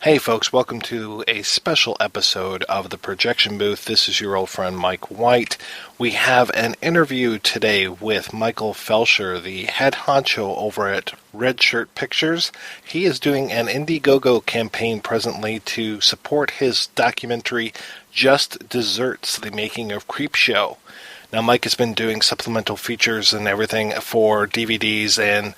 Hey folks, welcome to a special episode of The Projection Booth. This is your old friend Mike White. We have an interview today with Michael Felsher, the head honcho over at Red Shirt Pictures. He is doing an IndieGoGo campaign presently to support his documentary Just Desserts, the Making of Creepshow. Now Mike has been doing supplemental features and everything for DVDs and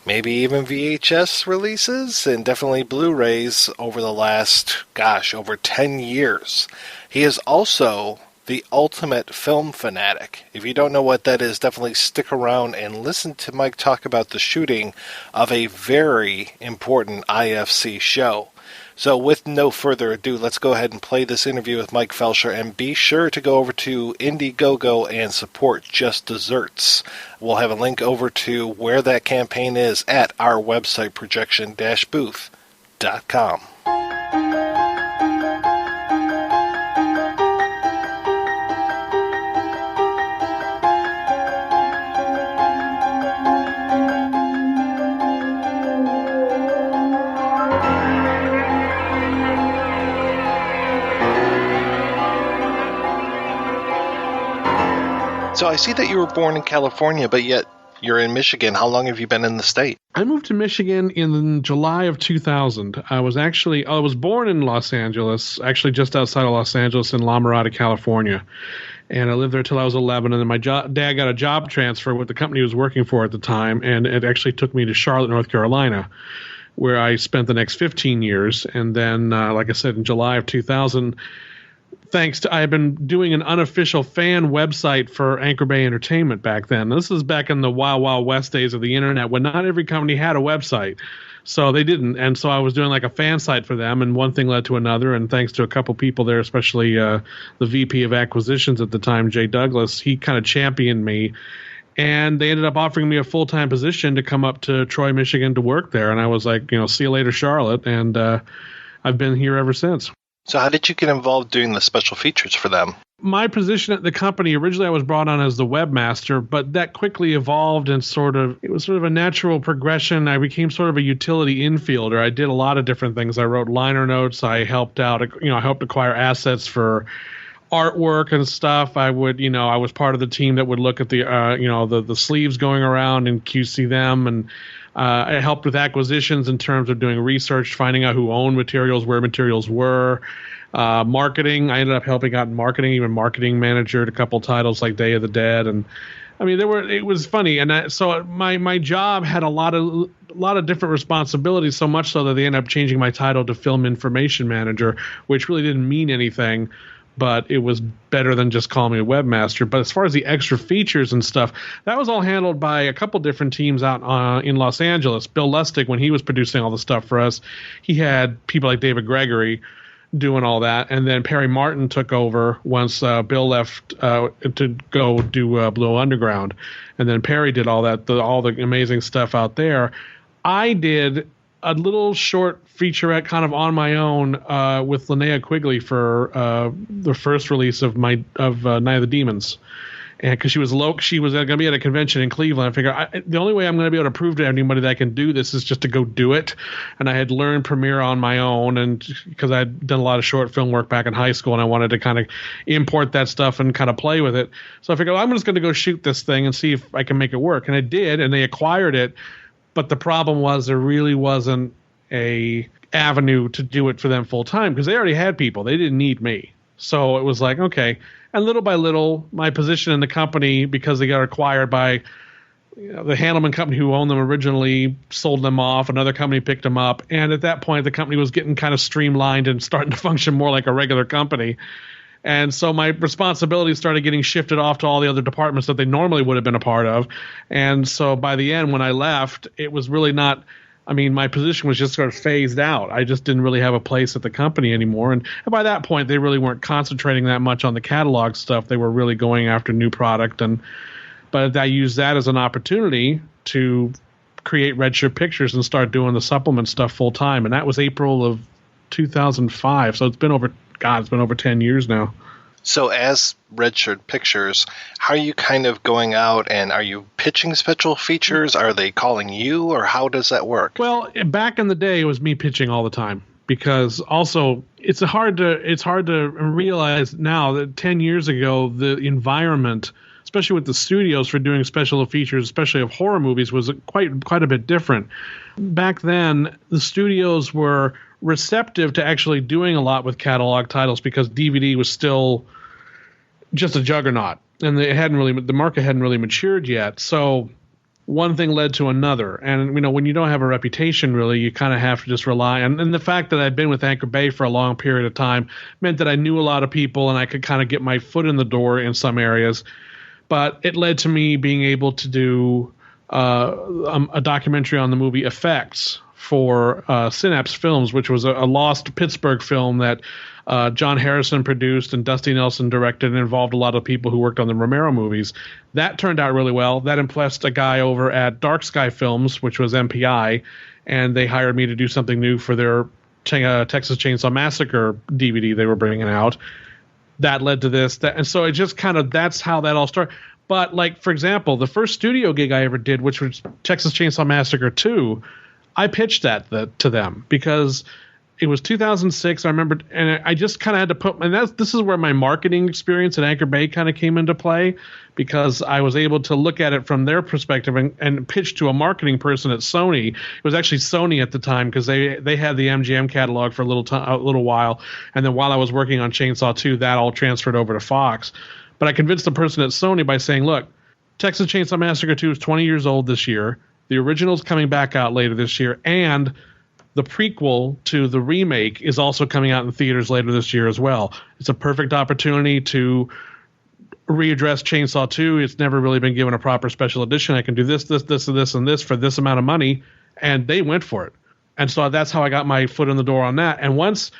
maybe even VHS releases, and definitely Blu-rays over the last, over 10 years. He is also the ultimate-film-fanatic. If you don't know what that is, definitely stick around and listen to Mike talk about the shooting of a very important IFC show. So with no further ado, let's go ahead and play this interview with Mike Felsher, and be sure to go over to IndieGoGo and support Just Desserts. We'll have a link over to where that campaign is at our website, projection-booth.com. So I see that you were born in California, but yet you're in Michigan. How long have you been in the state? I moved to Michigan in July of 2000. I was born in Los Angeles, actually just outside of Los Angeles in La Mirada, California. And I lived there till I was 11. And then my dad got a job transfer with the company he was working for at the time. And it actually took me to Charlotte, North Carolina, where I spent the next 15 years. And then, like I said, in July of 2000, I had been doing an unofficial fan website for Anchor Bay Entertainment back then. This is back in the Wild Wild West days of the internet when not every company had a website. So they didn't. And so I was doing like a fan site for them, and one thing led to another. And thanks to a couple people there, especially the VP of acquisitions at the time, Jay Douglas, he kind of championed me. And they ended up offering me a full-time position to come up to Troy, Michigan to work there. And I was like, see you later, Charlotte. And I've been here ever since. So how did you get involved doing the special features for them? My position at the company, originally I was brought on as the webmaster, but that quickly evolved and it was sort of a natural progression. I became sort of a utility infielder. I did a lot of different things. I wrote liner notes. I helped out, I helped acquire assets for artwork and stuff. I was part of the team that would look at the sleeves going around and QC them, and I helped with acquisitions in terms of doing research, finding out who owned materials, where materials were. Marketing, I ended up helping out in marketing, even marketing manager at a couple titles like Day of the Dead. And I mean, it was funny. And so my job had a lot of different responsibilities, so much so that they ended up changing my title to Film Information Manager, which really didn't mean anything. But it was better than just calling me a webmaster. But as far as the extra features and stuff, that was all handled by a couple different teams out in Los Angeles. Bill Lustig, when he was producing all the stuff for us, he had people like David Gregory doing all that. And then Perry Martin took over once Bill left to go do Blue Underground. And then Perry did all that, all the amazing stuff out there. I did a little short featurette kind of on my own with Linnea Quigley for the first release of Night of the Demons. And because she was going to be at a convention in Cleveland, I figured the only way I'm going to be able to prove to anybody that I can do this is just to go do it. And I had learned Premiere on my own, and because I had done a lot of short film work back in high school, and I wanted to kind of import that stuff and kind of play with it. So I figured, I'm just going to go shoot this thing and see if I can make it work. And I did, and they acquired it. But the problem was there really wasn't a avenue to do it for them full time because they already had people. They didn't need me. So it was like, okay. And little by little, my position in the company, because they got acquired by the Handelman company who owned them originally, sold them off. Another company picked them up. And at that point, the company was getting kind of streamlined and starting to function more like a regular company. And so my responsibilities started getting shifted off to all the other departments that they normally would have been a part of. And so by the end, when I left, it was really not – my position was just sort of phased out. I just didn't really have a place at the company anymore. And by that point, they really weren't concentrating that much on the catalog stuff. They were really going after new product. But I used that as an opportunity to create Red Shirt Pictures and start doing the supplement stuff full time. And that was April of 2005. So it's been over 10 years now. So as Red Shirt Pictures, how are you kind of going out, and are you pitching special features? Are they calling you, or how does that work? Well, back in the day, it was me pitching all the time. because also it's hard to realize now that 10 years ago the environment, especially with the studios for doing special features, especially of horror movies, was quite a bit different. Back then, the studios were receptive to actually doing a lot with catalog titles because DVD was still just a juggernaut, and the market hadn't really matured yet. So one thing led to another, and when you don't have a reputation, really, you kind of have to just rely on. And the fact that I'd been with Anchor Bay for a long period of time meant that I knew a lot of people, and I could kind of get my foot in the door in some areas. But it led to me being able to do a documentary on the movie Effects for Synapse Films, which was a lost Pittsburgh film that John Harrison produced and Dusty Nelson directed, and involved a lot of people who worked on the Romero movies. That turned out really well. That impressed a guy over at Dark Sky Films, which was MPI, and they hired me to do something new for their Texas Chainsaw Massacre DVD they were bringing out. That led to this, and so it just that's how that all started. But, like, for example, the first studio gig I ever did, which was Texas Chainsaw Massacre 2, I pitched that to them because it was 2006. I remember, and I just kind of had to put, and this is where my marketing experience at Anchor Bay kind of came into play, because I was able to look at it from their perspective and pitch to a marketing person at Sony. It was actually Sony at the time, because they had the MGM catalog for a little while, and then while I was working on Chainsaw 2, that all transferred over to Fox. But I convinced the person at Sony by saying, look, Texas Chainsaw Massacre 2 is 20 years old this year. The original's coming back out later this year, and the prequel to the remake is also coming out in theaters later this year as well. It's a perfect opportunity to readdress Chainsaw 2. It's never really been given a proper special edition. I can do this, and this for this amount of money, and they went for it. And so that's how I got my foot in the door on that. And once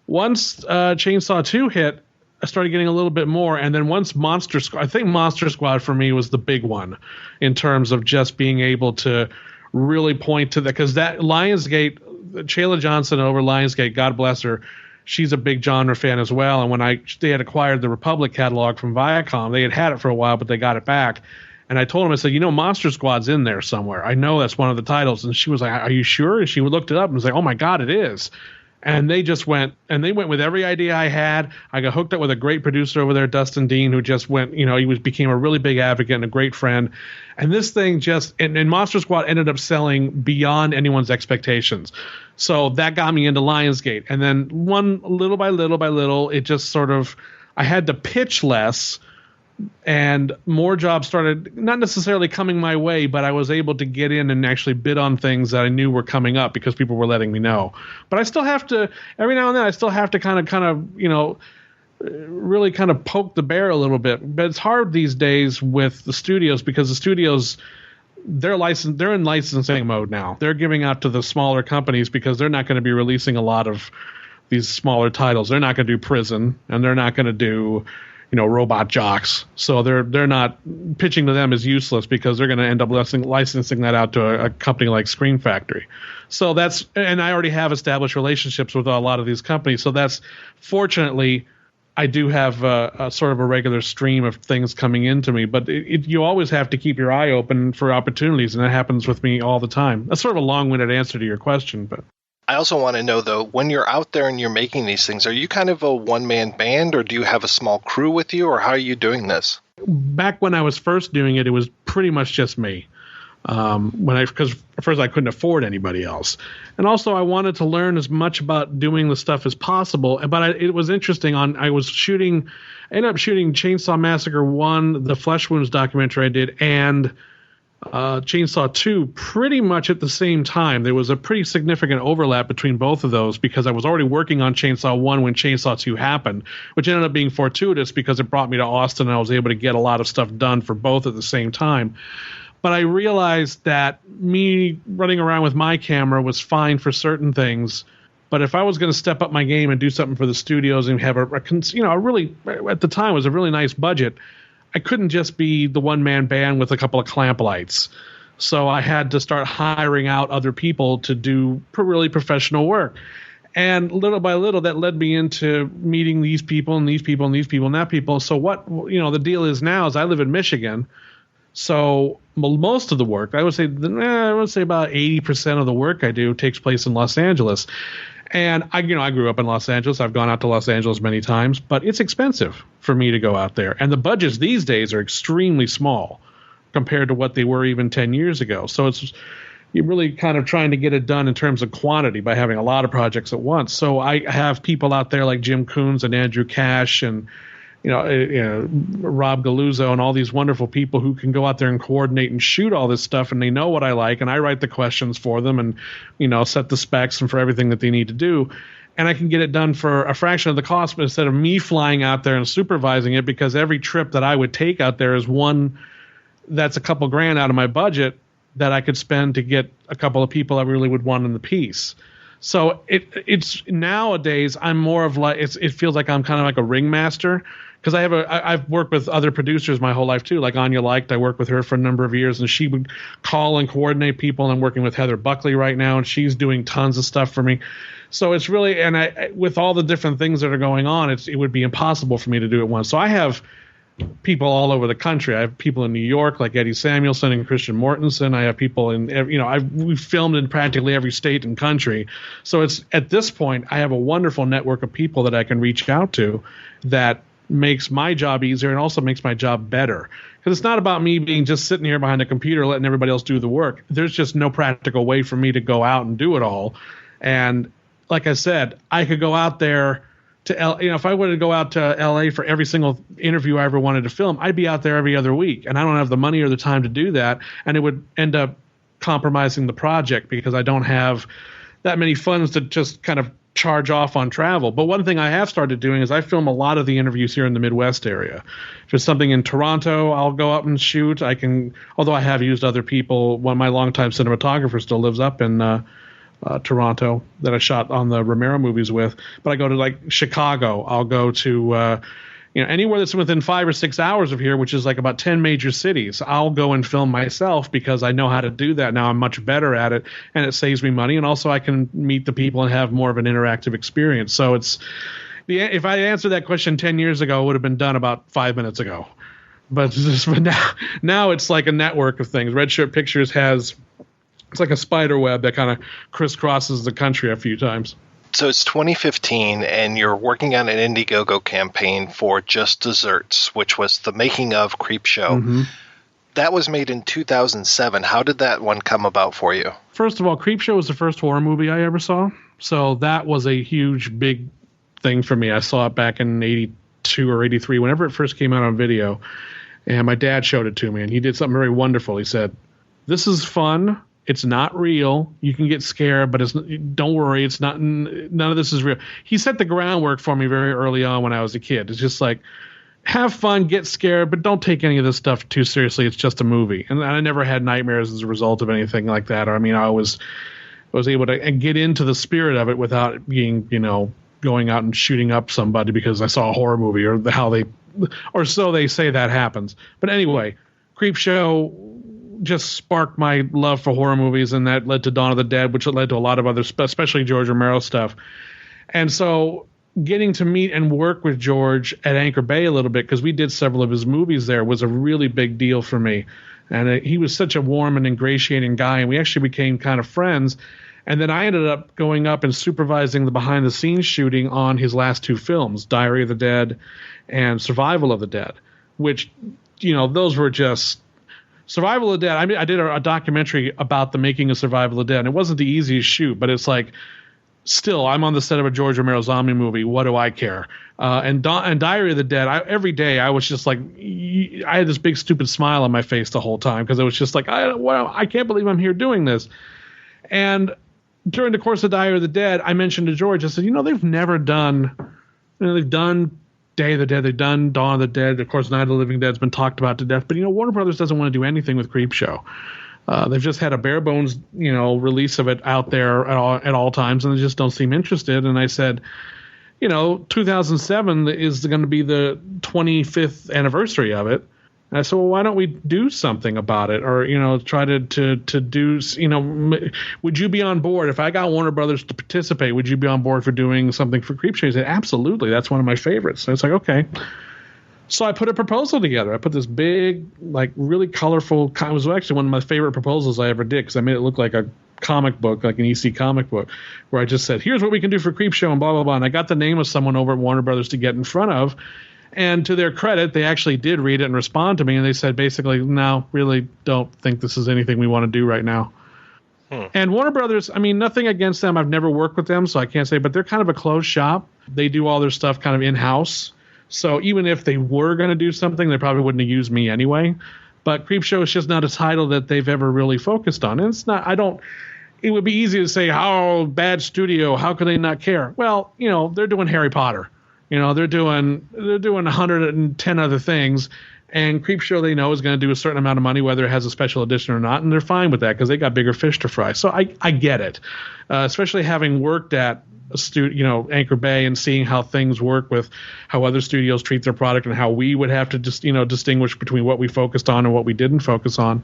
Chainsaw 2 hit, I started getting a little bit more, and then once Monster Squad, I think Monster Squad for me was the big one in terms of just being able to really point to that, because that Lionsgate, Shayla Johnson over Lionsgate, God bless her, she's a big genre fan as well. And when they had acquired the Republic catalog from Viacom, they had it for a while, but they got it back. And I told him, I said, Monster Squad's in there somewhere. I know that's one of the titles. And she was like, are you sure? And she looked it up and was like, oh my God, it is. And they went with every idea I had. I got hooked up with a great producer over there, Dustin Dean, who just went, became a really big advocate and a great friend. And this thing and Monster Squad ended up selling beyond anyone's expectations. So that got me into Lionsgate. And then little by little, it just sort of, I had to pitch less, and more jobs started not necessarily coming my way, but I was able to get in and actually bid on things that I knew were coming up because people were letting me know. But I still have to, every now and then, kind of, really kind of poke the bear a little bit. But it's hard these days with the studios, because the studios, they're in licensing mode now. They're giving out to the smaller companies because they're not going to be releasing a lot of these smaller titles. They're not going to do Prison, and they're not going to do Robot Jocks. So they're not, pitching to them is useless, because they're going to end up licensing that out to a company like Screen Factory. So and I already have established relationships with a lot of these companies. So that's, fortunately, I do have a sort of a regular stream of things coming into me, but you always have to keep your eye open for opportunities. And that happens with me all the time. That's sort of a long-winded answer to your question, but I also want to know, though, when you're out there and you're making these things, are you kind of a one-man band, or do you have a small crew with you, or how are you doing this? Back when I was first doing it, it was pretty much just me. Because at first I couldn't afford anybody else. And also I wanted to learn as much about doing the stuff as possible. But it was interesting. I ended up shooting Chainsaw Massacre 1, the Flesh Wounds documentary I did, and Chainsaw 2 pretty much at the same time. There was a pretty significant overlap between both of those, because I was already working on Chainsaw 1 when Chainsaw 2 happened, which ended up being fortuitous because it brought me to Austin and I was able to get a lot of stuff done for both at the same time. But I realized that me running around with my camera was fine for certain things. But if I was going to step up my game and do something for the studios and have a really, at the time, was a really nice budget, I couldn't just be the one-man band with a couple of clamp lights. So I had to start hiring out other people to do really professional work. And little by little, that led me into meeting these people and these people and these people and that people. So what, the deal is now is I live in Michigan. So most of the work, I would say about 80% of the work I do takes place in Los Angeles. And I grew up in Los Angeles. I've gone out to Los Angeles many times, but it's expensive for me to go out there. And the budgets these days are extremely small compared to what they were even 10 years ago. So you're really kind of trying to get it done in terms of quantity by having a lot of projects at once. So I have people out there like Jim Coons and Andrew Cash and Rob Galuzzo and all these wonderful people who can go out there and coordinate and shoot all this stuff, and they know what I like, and I write the questions for them and set the specs and for everything that they need to do, and I can get it done for a fraction of the cost. But instead of me flying out there and supervising it, because every trip that I would take out there is one that's a couple grand out of my budget that I could spend to get a couple of people I really would want in the piece. So it's nowadays I'm more of like it feels like I'm kind of like a ringmaster, because I've worked with other producers my whole life too, like Anya Liked. I worked with her for a number of years, and she would call and coordinate people. And I'm working with Heather Buckley right now, and she's doing tons of stuff for me. So it's really, and with all the different things that are going on, it would be impossible for me to do it once. So I have people all over the country. I have people in New York like Eddie Samuelson and Christian Mortensen. I have people in, we've filmed in practically every state and country. So it's at this point, I have a wonderful network of people that I can reach out to that makes my job easier and also makes my job better. Because it's not about me being just sitting here behind a computer letting everybody else do the work. There's just no practical way for me to go out and do it all. And like I said, I could go out there to if I wanted to go out to LA for every single interview I ever wanted to film, I'd be out there every other week, and I don't have the money or the time to do that, and it would end up compromising the project because I don't have that many funds to just kind of charge off on travel. But one thing I have started doing is I film a lot of the interviews here in the Midwest area. If there's something in Toronto, I'll go up and shoot. Although I have used other people. One of my longtime cinematographers still lives up in Toronto that I shot on the Romero movies with. But I go to like Chicago. I'll go to anywhere that's within 5 or 6 hours of here, which is like about 10 major cities. I'll go and film myself because I know how to do that now. I'm much better at it, and it saves me money. And also I can meet the people and have more of an interactive experience. So if I answered that question 10 years ago, it would have been done about 5 minutes ago. But now it's like a network of things. Red Shirt Pictures it's like a spider web that kind of crisscrosses the country a few times. So it's 2015, and you're working on an IndieGoGo campaign for Just Desserts, which was the Making of Creepshow. Mm-hmm. That was made in 2007. How did that one come about for you? First of all, Creepshow was the first horror movie I ever saw. So that was a huge, big thing for me. I saw it back in 82 or 83, whenever it first came out on video. And my dad showed it to me, and he did something very wonderful. He said, "This is fun. It's not real. You can get scared, but don't worry. It's not. None of this is real." He set the groundwork for me very early on when I was a kid. It's just like, have fun, get scared, but don't take any of this stuff too seriously. It's just a movie. And I never had nightmares as a result of anything like that. I mean, I was able to get into the spirit of it without being, going out and shooting up somebody because I saw a horror movie or so they say that happens. But anyway, Creepshow just sparked my love for horror movies, and that led to Dawn of the Dead, which led to a lot of other, especially George Romero stuff. And so getting to meet and work with George at Anchor Bay a little bit, because we did several of his movies there, was a really big deal for me. And he was such a warm and ingratiating guy, and we actually became kind of friends. And then I ended up going up and supervising the behind-the-scenes shooting on his last two films, Diary of the Dead and Survival of the Dead, which, those were just... Survival of the Dead, I did a documentary about the making of Survival of the Dead, and it wasn't the easiest shoot, but it's like, still, I'm on the set of a George Romero zombie movie. What do I care? And Diary of the Dead, every day I was just like, I had this big stupid smile on my face the whole time because it was just like, I can't believe I'm here doing this. And during the course of Diary of the Dead, I mentioned to George, I said, they've never done, they've done Day of the Dead, they've done Dawn of the Dead, of course Night of the Living Dead's been talked about to death, but Warner Brothers doesn't want to do anything with Creepshow. They've just had a bare bones release of it out there at all times, and they just don't seem interested. And I said, 2007 is going to be the 25th anniversary of it. And I said, well, why don't we do something about it, or try to do, would you be on board if I got Warner Brothers to participate? Would you be on board for doing something for Creepshow? He said, absolutely, that's one of my favorites. So it's like, okay. So I put a proposal together. I put this big, really colorful. It was actually one of my favorite proposals I ever did because I made it look like a comic book, like an EC comic book, where I just said, here's what we can do for Creepshow and blah, blah, blah. And I got the name of someone over at Warner Brothers to get in front of. And to their credit, they actually did read it and respond to me. And they said, basically, no, really don't think this is anything we want to do right now. And Warner Brothers, I mean, nothing against them. I've never worked with them, so I can't say, but they're kind of a closed shop. They do all their stuff kind of in-house. So even if they were going to do something, they probably wouldn't have used me anyway. But Creepshow is just not a title that they've ever really focused on. And it's not, it would be easy to say, how bad studio, how could they not care? Well, they're doing Harry Potter. They're doing 110 other things. And Creepshow, they know, is going to do a certain amount of money, whether it has a special edition or not, and they're fine with that because they got bigger fish to fry. So I get it, especially having worked at a Anchor Bay and seeing how things work with how other studios treat their product and how we would have to just distinguish between what we focused on and what we didn't focus on.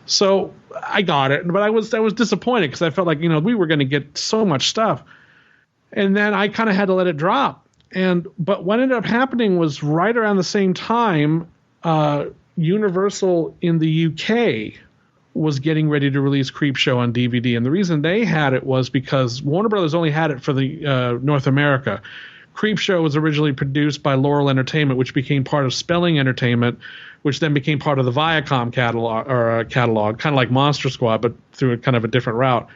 So I got it, but I was disappointed because I felt like we were going to get so much stuff, and then I kind of had to let it drop. But what ended up happening was right around the same time. Universal in the UK was getting ready to release Creepshow on DVD, and the reason they had it was because Warner Brothers only had it for the North America. Creepshow was originally produced by Laurel Entertainment, which became part of Spelling Entertainment, which then became part of the Viacom catalog, kind of like Monster Squad, but through kind of a different route.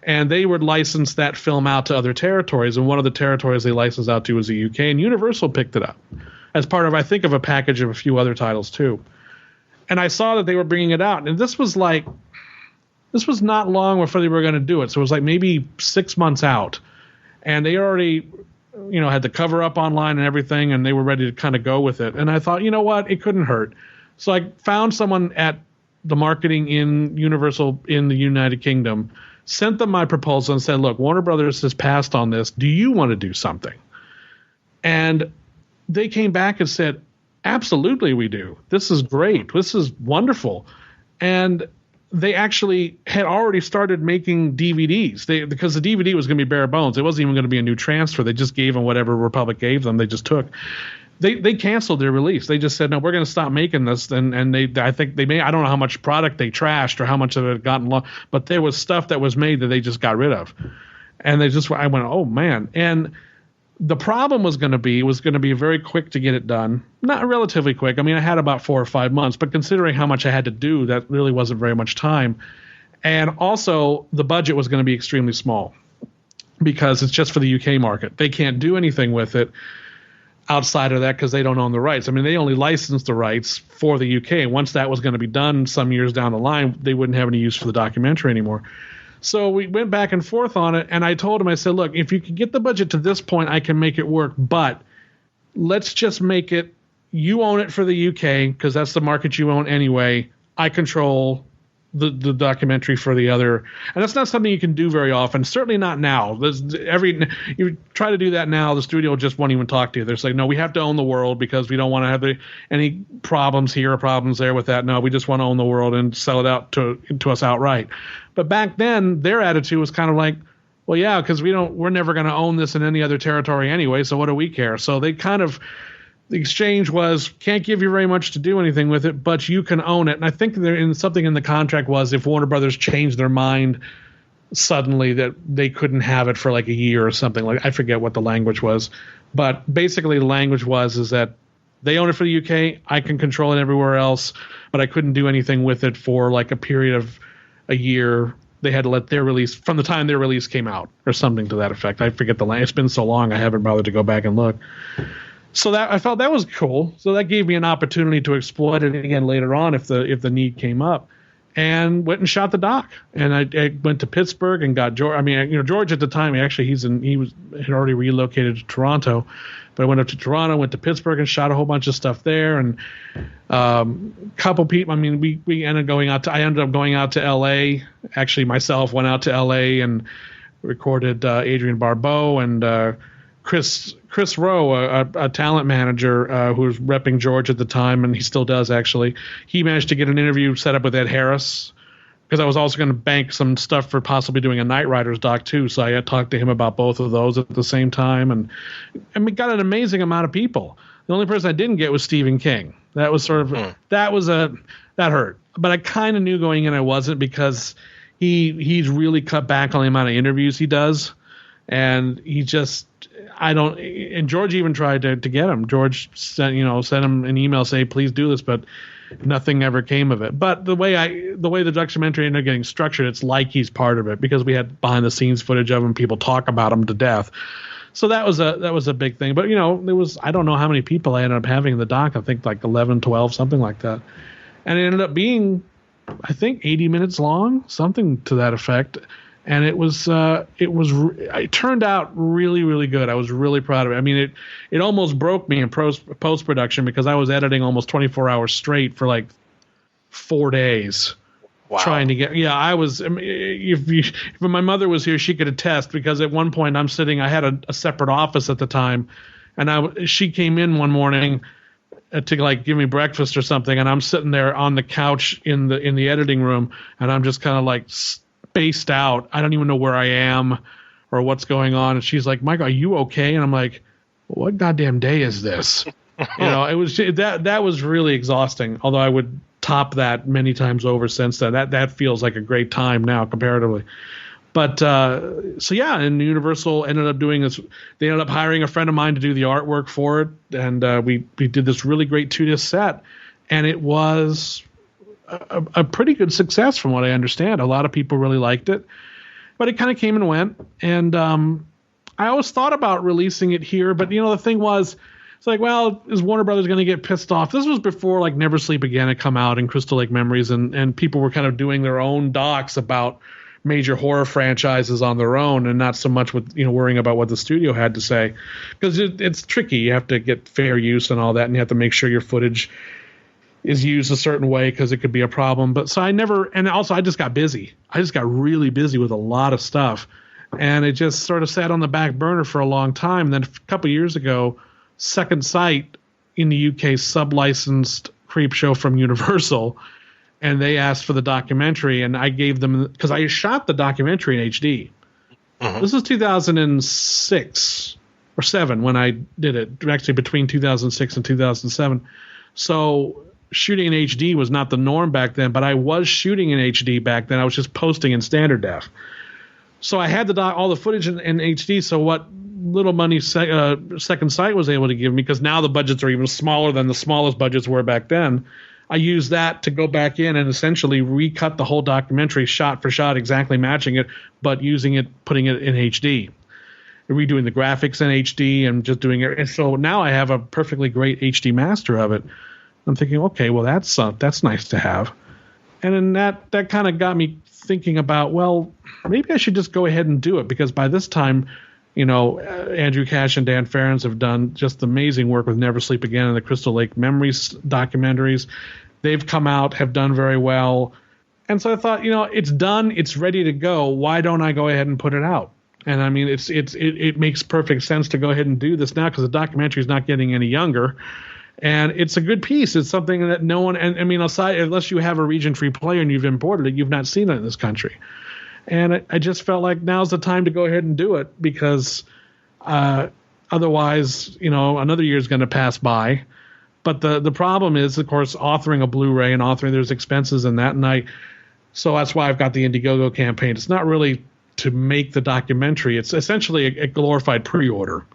And they would license that film out to other territories, and one of the territories they licensed out to was the UK, and Universal picked it up as part of, I think, of a package of a few other titles too. And I saw that they were bringing it out, and this was not long before they were going to do it. So it was like maybe 6 months out, and they already, had the cover up online and everything, and they were ready to kind of go with it. And I thought, you know what, it couldn't hurt. So I found someone at the marketing in Universal in the United Kingdom, sent them my proposal and said, look, Warner Brothers has passed on this. Do you want to do something? And they came back and said, absolutely we do. This is great. This is wonderful. And they actually had already started making DVDs because the DVD was going to be bare bones. It wasn't even going to be a new transfer. They just gave them whatever Republic gave them. They just took. They canceled their release. They just said, no, we're going to stop making this. And I think they I don't know how much product they trashed or how much of it had gotten lost, but there was stuff that was made that they just got rid of. And I went, oh man. And the problem was going to be very quick to get it done. Not relatively quick. I mean, I had about 4 or 5 months, but considering how much I had to do, that really wasn't very much time. And also, the budget was going to be extremely small because it's just for the UK market. They can't do anything with it outside of that because they don't own the rights. I mean, they only licensed the rights for the UK. And once that was going to be done some years down the line, they wouldn't have any use for the documentary anymore. So we went back and forth on it, and I told him, I said, look, if you can get the budget to this point, I can make it work, but let's just make it, you own it for the UK, because that's the market you own anyway. I control the documentary for the other. And that's not something you can do very often, certainly not now. You try to do that now, the studio just won't even talk to you. They're like, no, we have to own the world because we don't want to have any problems here or problems there with that. No, we just want to own the world and sell it out to us outright. But back then, their attitude was kind of like, well, yeah, because we're never going to own this in any other territory anyway, so what do we care? So they kind of, the exchange was, can't give you very much to do anything with it, but you can own it. And I think something in the contract was if Warner Brothers changed their mind suddenly that they couldn't have it for like a year or something. Like I forget what the language was. But basically the language is that they own it for the UK, I can control it everywhere else, but I couldn't do anything with it for like a period of a year. They had to let their release from the time their release came out or something to that effect. I forget the language. It's been so long I haven't bothered to go back and look. So that I felt that was cool. So that gave me an opportunity to exploit it again later on if the need came up, and went and shot the doc. And I went to Pittsburgh and got George. I mean, George at the time actually had already relocated to Toronto, but I went up to Toronto, went to Pittsburgh and shot a whole bunch of stuff there. And couple people. I mean, we ended up going out to. I ended up going out to L.A. Actually, myself went out to L.A. and recorded Adrienne Barbeau and Chris Rowe, a talent manager who was repping George at the time, and he still does actually. He managed to get an interview set up with Ed Harris because I was also going to bank some stuff for possibly doing a Knight Riders doc too. So I had talked to him about both of those at the same time, and we got an amazing amount of people. The only person I didn't get was Stephen King. That was sort of that hurt, but I kind of knew going in I wasn't because he's really cut back on the amount of interviews he does, and and George even tried to get him. George sent him an email saying, please do this, but nothing ever came of it. But the way the documentary ended up getting structured, it's like he's part of it, because we had behind the scenes footage of him, people talk about him to death. So that was a big thing. But there was, I don't know how many people I ended up having in the doc. I think like 11, 12, something like that. And it ended up being, I think, 80 minutes long, something to that effect. And it turned out really, really good. I was really proud of it. I mean, it almost broke me in post-production, because I was editing almost 24 hours straight for like 4 days. Wow. Trying to get, I was, if my mother was here, she could attest, because at one point I had a separate office at the time, and she came in one morning to like give me breakfast or something, and I'm sitting there on the couch in the editing room, and I'm just kind of like spaced out. I don't even know where I am or what's going on. And she's like, Mike, are you okay? And I'm like, what goddamn day is this? It was that was really exhausting, although I would top that many times over since then. That feels like a great time now comparatively. But and Universal ended up doing this. They ended up hiring a friend of mine to do the artwork for it, and we did this really great 2-disc set, and it was a pretty good success from what I understand. A lot of people really liked it, but it kind of came and went. And I always thought about releasing it here, but the thing was, it's like, well, is Warner Brothers going to get pissed off? This was before like Never Sleep Again had come out and Crystal Lake Memories, and people were kind of doing their own docs about major horror franchises on their own, and not so much with worrying about what the studio had to say, because it's tricky. You have to get fair use and all that, and you have to make sure your footage is used a certain way, because it could be a problem. But so I just got busy. I just got really busy with a lot of stuff, and it just sort of sat on the back burner for a long time. And then a couple of years ago, Second Sight in the UK sub-licensed Creepshow from Universal, and they asked for the documentary, and I gave them, because I shot the documentary in HD. Mm-hmm. This is 2006 or 7 when I did it, actually between 2006 and 2007. So shooting in HD was not the norm back then, but I was shooting in HD back then. I was just posting in standard def. So I had all the footage in HD. So what little money Second Sight was able to give me, because now the budgets are even smaller than the smallest budgets were back then, I used that to go back in and essentially recut the whole documentary shot for shot, exactly matching it, but putting it in HD, redoing the graphics in HD and just doing it. And so now I have a perfectly great HD master of it. I'm thinking, okay, well, that's nice to have. And then that kind of got me thinking about, well, maybe I should just go ahead and do it, because by this time, Andrew Cash and Dan Ferens have done just amazing work with Never Sleep Again and the Crystal Lake Memories documentaries. They've come out, have done very well. And so I thought, it's done. It's ready to go. Why don't I go ahead and put it out? And I mean, it makes perfect sense to go ahead and do this now, because the documentary is not getting any younger. And it's a good piece. It's something that no one, and I mean, aside, unless you have a region-free player and you've imported it, you've not seen it in this country. And I just felt like now's the time to go ahead and do it, because otherwise, another year is going to pass by. But the problem is, of course, authoring a Blu-ray and there's expenses in that. And so that's why I've got the IndieGoGo campaign. It's not really to make the documentary. It's essentially a glorified pre-order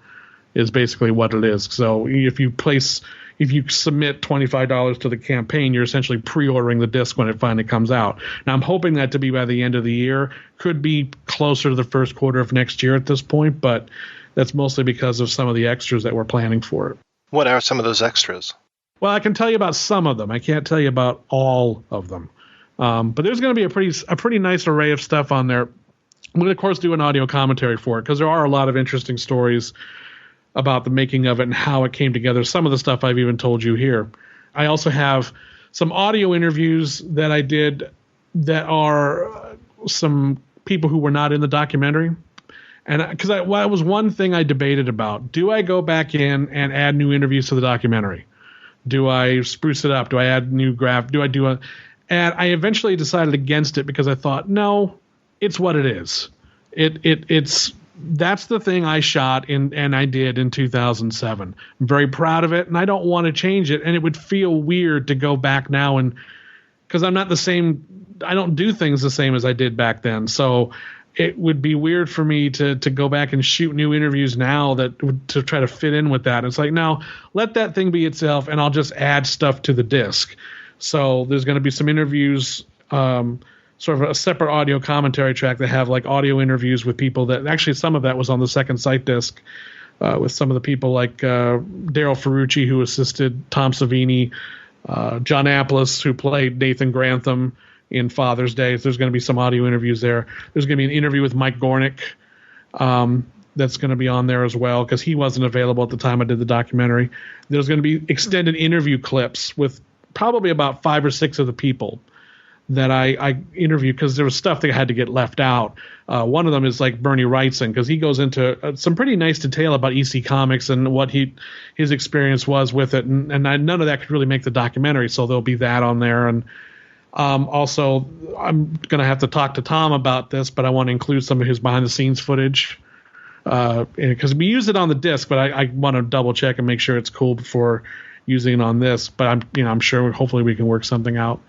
is basically what it is. So if you submit $25 to the campaign, you're essentially pre-ordering the disc when it finally comes out. Now, I'm hoping that to be by the end of the year. Could be closer to the first quarter of next year at this point, but that's mostly because of some of the extras that we're planning for it. What are some of those extras? Well, I can tell you about some of them. I can't tell you about all of them. But there's going to be a pretty nice array of stuff on there. I'm going to, of course, do an audio commentary for it, because there are a lot of interesting stories about the making of it and how it came together. Some of the stuff I've even told you here. I also have some audio interviews that I did that are some people who were not in the documentary. And because it was one thing I debated about. Do I go back in and add new interviews to the documentary? Do I spruce it up? Do I add new graph? Do I do a... And I eventually decided against it, because I thought, no, it's what it is. That's the thing I shot and I did in 2007. I'm very proud of it, and I don't want to change it. And it would feel weird to go back now, and because I'm not the same don't do things the same as I did back then. So it would be weird for me to go back and shoot new interviews now to try to fit in with that. It's like, no, let that thing be itself, and I'll just add stuff to the disc. So there's going to be some interviews, sort of a separate audio commentary track that have like audio interviews with people that actually some of that was on the second sight disc, with some of the people like Daryl Ferrucci, who assisted Tom Savini, John Apples, who played Nathan Grantham in Father's Day. So there's going to be some audio interviews there. There's going to be an interview with Mike Gornick that's going to be on there as well, because he wasn't available at the time I did the documentary. There's going to be extended interview clips with probably about 5 or 6 of the people that I interviewed, because there was stuff that had to get left out. One of them is like Bernie Wrightson, because he goes into some pretty nice detail about EC Comics and what his experience was with it, and none of that could really make the documentary, so there'll be that on there. And also, I'm going to have to talk to Tom about this, but I want to include some of his behind-the-scenes footage, because we used it on the disc, but I want to double-check and make sure it's cool before using it on this. But I'm sure hopefully we can work something out.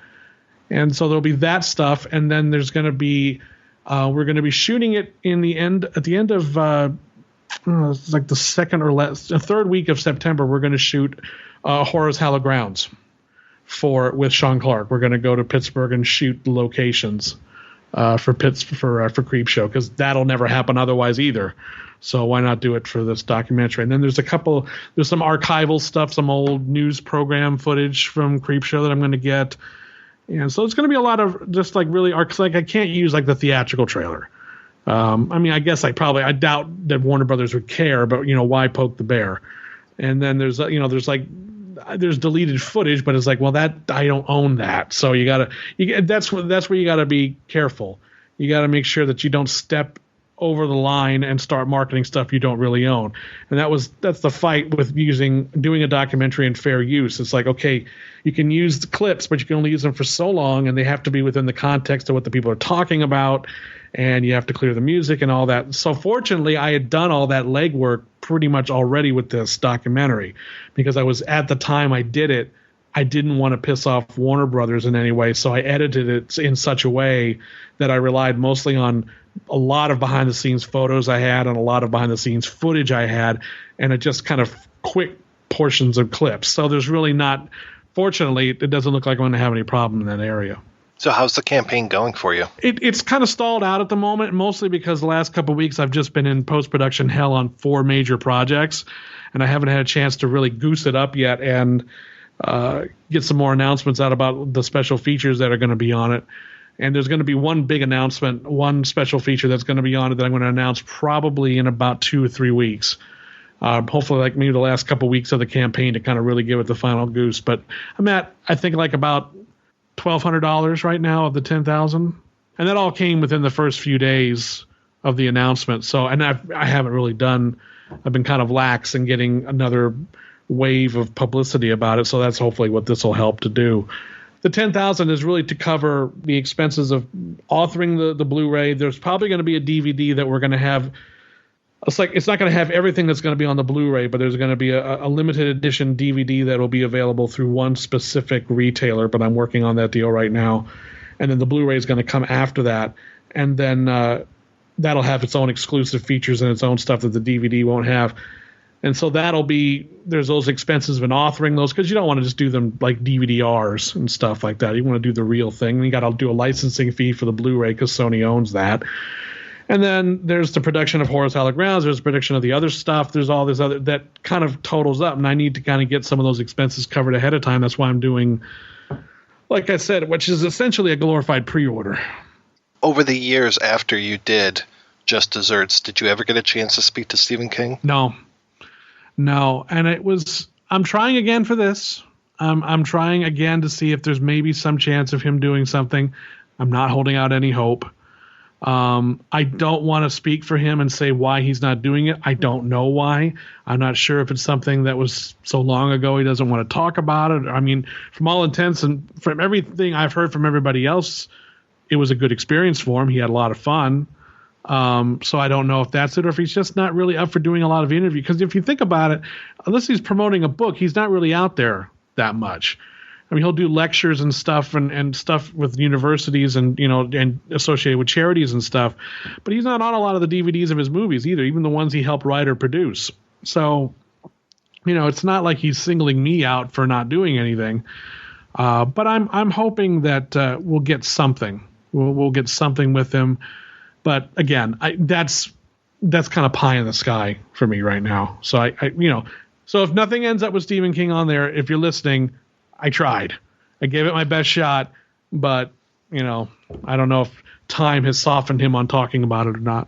And so there'll be that stuff, and then there's going to be we're going to be shooting it at the end of it's like the third week of September. We're going to shoot Horror's Hallowed Grounds with Sean Clark. We're going to go to Pittsburgh and shoot locations for Creepshow, because that'll never happen otherwise either. So why not do it for this documentary? And then there's some archival stuff, some old news program footage from Creepshow that I'm going to get. And so it's going to be a lot of just like really like I can't use like the theatrical trailer. I guess I doubt that Warner Brothers would care, but why poke the bear? And then there's deleted footage, but it's like, well, that I don't own that. So that's where you gotta be careful. You gotta make sure that you don't step over the line and start marketing stuff you don't really own. And that's the fight with doing a documentary in fair use. It's like, okay, you can use the clips, but you can only use them for so long, and they have to be within the context of what the people are talking about, and you have to clear the music and all that. So fortunately, I had done all that legwork pretty much already with this documentary, because I was, at the time I did it, I didn't want to piss off Warner Brothers in any way, so I edited it in such a way that I relied mostly on a lot of behind-the-scenes photos I had and a lot of behind-the-scenes footage I had, and it just kind of quick portions of clips. So there's really not, fortunately, it doesn't look like I'm going to have any problem in that area. So how's the campaign going for you? It's kind of stalled out at the moment, mostly because the last couple of weeks I've just been in post-production hell on 4 major projects, and I haven't had a chance to really goose it up yet and get some more announcements out about the special features that are going to be on it. And there's going to be one big announcement, one special feature that's going to be on it that I'm going to announce probably in about 2 or 3 weeks. Hopefully, like maybe the last couple of weeks of the campaign to kind of really give it the final goose. But I'm at, I think, like about $1,200 right now of the $10,000, and that all came within the first few days of the announcement. So, and I haven't really done. I've been kind of lax in getting another wave of publicity about it. So that's hopefully what this will help to do. The $10,000 is really to cover the expenses of authoring the Blu-ray. There's probably going to be a DVD that we're going to have. It's not going to have everything that's going to be on the Blu-ray, but there's going to be a limited edition DVD that will be available through one specific retailer, but I'm working on that deal right now. And then the Blu-ray is going to come after that. And then that'll have its own exclusive features and its own stuff that the DVD won't have. And so there's those expenses of authoring those, because you don't want to just do them like DVD-Rs and stuff like that. You want to do the real thing. You got to do a licensing fee for the Blu-ray because Sony owns that. And then there's the production of Horror's Hallowed Grounds. There's the production of the other stuff. There's all this other that kind of totals up, and I need to kind of get some of those expenses covered ahead of time. That's why I'm doing, like I said, which is essentially a glorified pre-order. Over the years after you did Just Desserts, did you ever get a chance to speak to Stephen King? No. And I'm trying again for this. I'm trying again to see if there's maybe some chance of him doing something. I'm not holding out any hope. I don't want to speak for him and say why he's not doing it. I don't know why. I'm not sure if it's something that was so long ago he doesn't want to talk about it. I mean, from all intents and from everything I've heard from everybody else, it was a good experience for him. He had a lot of fun. So I don't know if that's it or if he's just not really up for doing a lot of interviews. Because if you think about it, unless he's promoting a book, he's not really out there that much. I mean, he'll do lectures and stuff and stuff with universities and, and associated with charities and stuff. But he's not on a lot of the DVDs of his movies either, even the ones he helped write or produce. So, it's not like he's singling me out for not doing anything. But I'm hoping that we'll get something. We'll get something with him. But again, that's kind of pie in the sky for me right now. So so if nothing ends up with Stephen King on there, if you're listening, I tried. I gave it my best shot, but, I don't know if time has softened him on talking about it or not.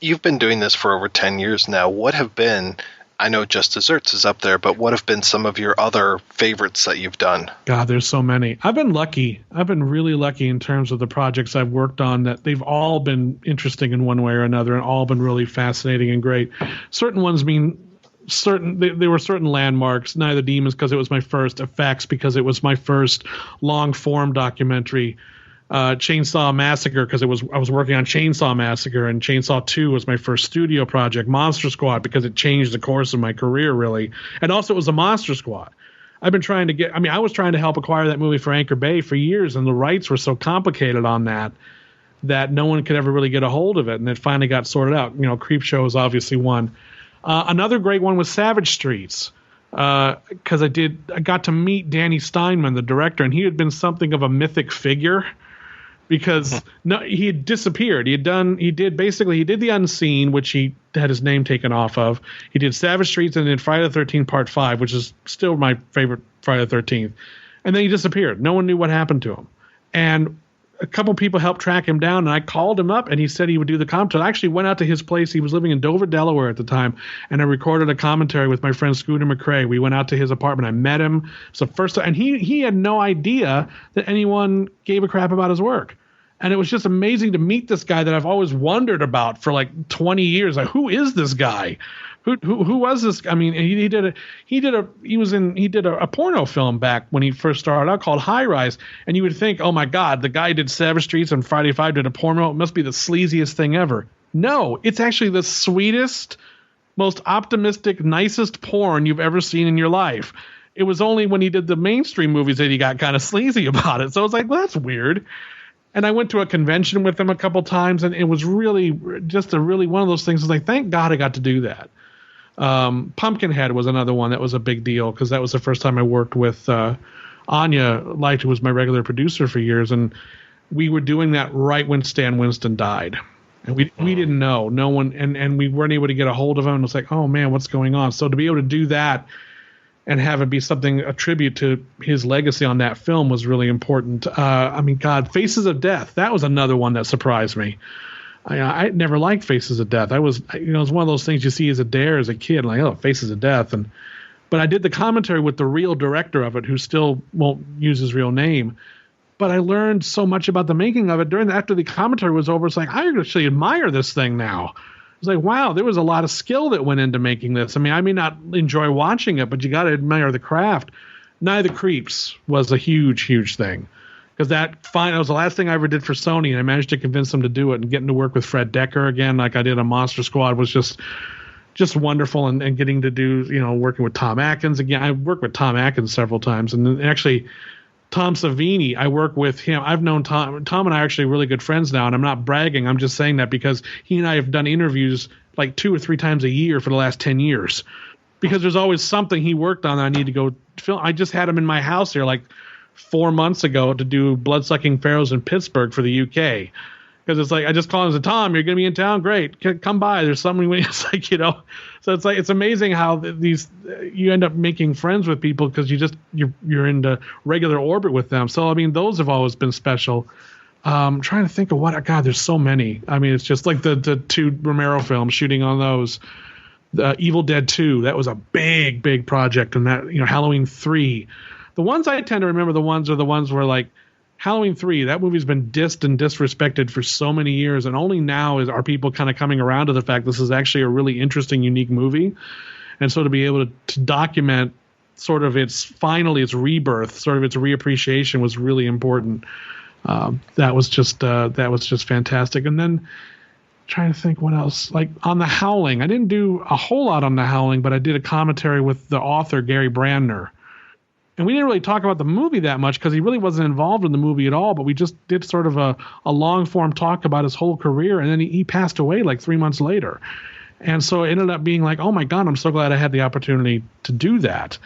You've been doing this for over 10 years now. What have been, I know Just Desserts is up there, but what have been some of your other favorites that you've done? God, there's so many. I've been lucky. I've been really lucky in terms of the projects I've worked on, that they've all been interesting in one way or another and all been really fascinating and great. Certain ones they were certain landmarks. Night of the Demons because it was my first, effects because it was my first long form documentary, Chainsaw Massacre because I was working on Chainsaw Massacre, and Chainsaw 2 was my first studio project, Monster Squad because it changed the course of my career really, and also it was a Monster Squad. I was trying to help acquire that movie for Anchor Bay for years, and the rights were so complicated on that no one could ever really get a hold of it, and it finally got sorted out. Creepshow is obviously one. Another great one was Savage Streets, because I got to meet Danny Steinman, the director, and he had been something of a mythic figure because he had disappeared. He did The Unseen, which he had his name taken off of. He did Savage Streets and then Friday the 13th Part 5, which is still my favorite Friday the 13th. And then he disappeared. No one knew what happened to him. And a couple people helped track him down, and I called him up, and he said he would do the commentary. I actually went out to his place. He was living in Dover, Delaware at the time, and I recorded a commentary with my friend Scooter McRae. We went out to his apartment. I met him. It's the first time, and he had no idea that anyone gave a crap about his work. And it was just amazing to meet this guy that I've always wondered about for like 20 years. Like, who is this guy? Who was this? I mean, he did a porno film back when he first started out called High Rise, and you would think, oh my God, the guy did Savage Streets and Friday 5 did a porno. It must be the sleaziest thing ever. No, it's actually the sweetest, most optimistic, nicest porn you've ever seen in your life. It was only when he did the mainstream movies that he got kind of sleazy about it. So I was like, well, that's weird. And I went to a convention with him a couple times, and it was really just one of those things. I was like, thank God I got to do that. Pumpkinhead was another one that was a big deal because that was the first time I worked with Anya Light, who was my regular producer for years, and we were doing that right when Stan Winston died, and we didn't know, no one, and we weren't able to get a hold of him. And it was like, oh man, what's going on? So to be able to do that and have it be a tribute to his legacy on that film was really important. God, Faces of Death, that was another one that surprised me. I never liked Faces of Death. It was one of those things you see as a dare as a kid, like, oh, Faces of Death. But I did the commentary with the real director of it, who still won't use his real name. But I learned so much about the making of it after the commentary was over. It's like, I actually admire this thing now. It's like, wow, there was a lot of skill that went into making this. I mean, I may not enjoy watching it, but you got to admire the craft. Night of the Creeps was a huge, huge thing. Because that was the last thing I ever did for Sony, and I managed to convince them to do it. And getting to work with Fred Decker again, like I did on Monster Squad, was just wonderful. And getting to do, working with Tom Atkins again. I worked with Tom Atkins several times, and actually Tom Savini, I work with him. I've known Tom. Tom and I are actually really good friends now, and I'm not bragging. I'm just saying that because he and I have done interviews like 2 or 3 times a year for the last 10 years. Because there's always something he worked on that I need to go film. I just had him in my house here like 4 months ago to do Bloodsucking Pharaohs in Pittsburgh for the UK. Because it's like, I just call him and say, Tom, you're going to be in town? Great. Come by. There's something. It's like, so it's like, it's amazing how you end up making friends with people because you're into regular orbit with them. So, I mean, those have always been special. I'm trying to think of God, there's so many. I mean, it's just like the 2 Romero films, shooting on those. The Evil Dead 2, that was a big, big project. And that, Halloween 3. The ones I tend to remember, the ones where like Halloween 3, that movie's been dissed and disrespected for so many years, and only now are people kind of coming around to the fact this is actually a really interesting, unique movie. And so to be able to document sort of its rebirth, sort of its reappreciation was really important. That was just fantastic. And then trying to think what else, like on The Howling, I didn't do a whole lot on The Howling, but I did a commentary with the author Gary Brandner. And we didn't really talk about the movie that much because he really wasn't involved in the movie at all, but we just did sort of a long form talk about his whole career. And then he passed away like 3 months later. And so it ended up being like, oh my God, I'm so glad I had the opportunity to do that.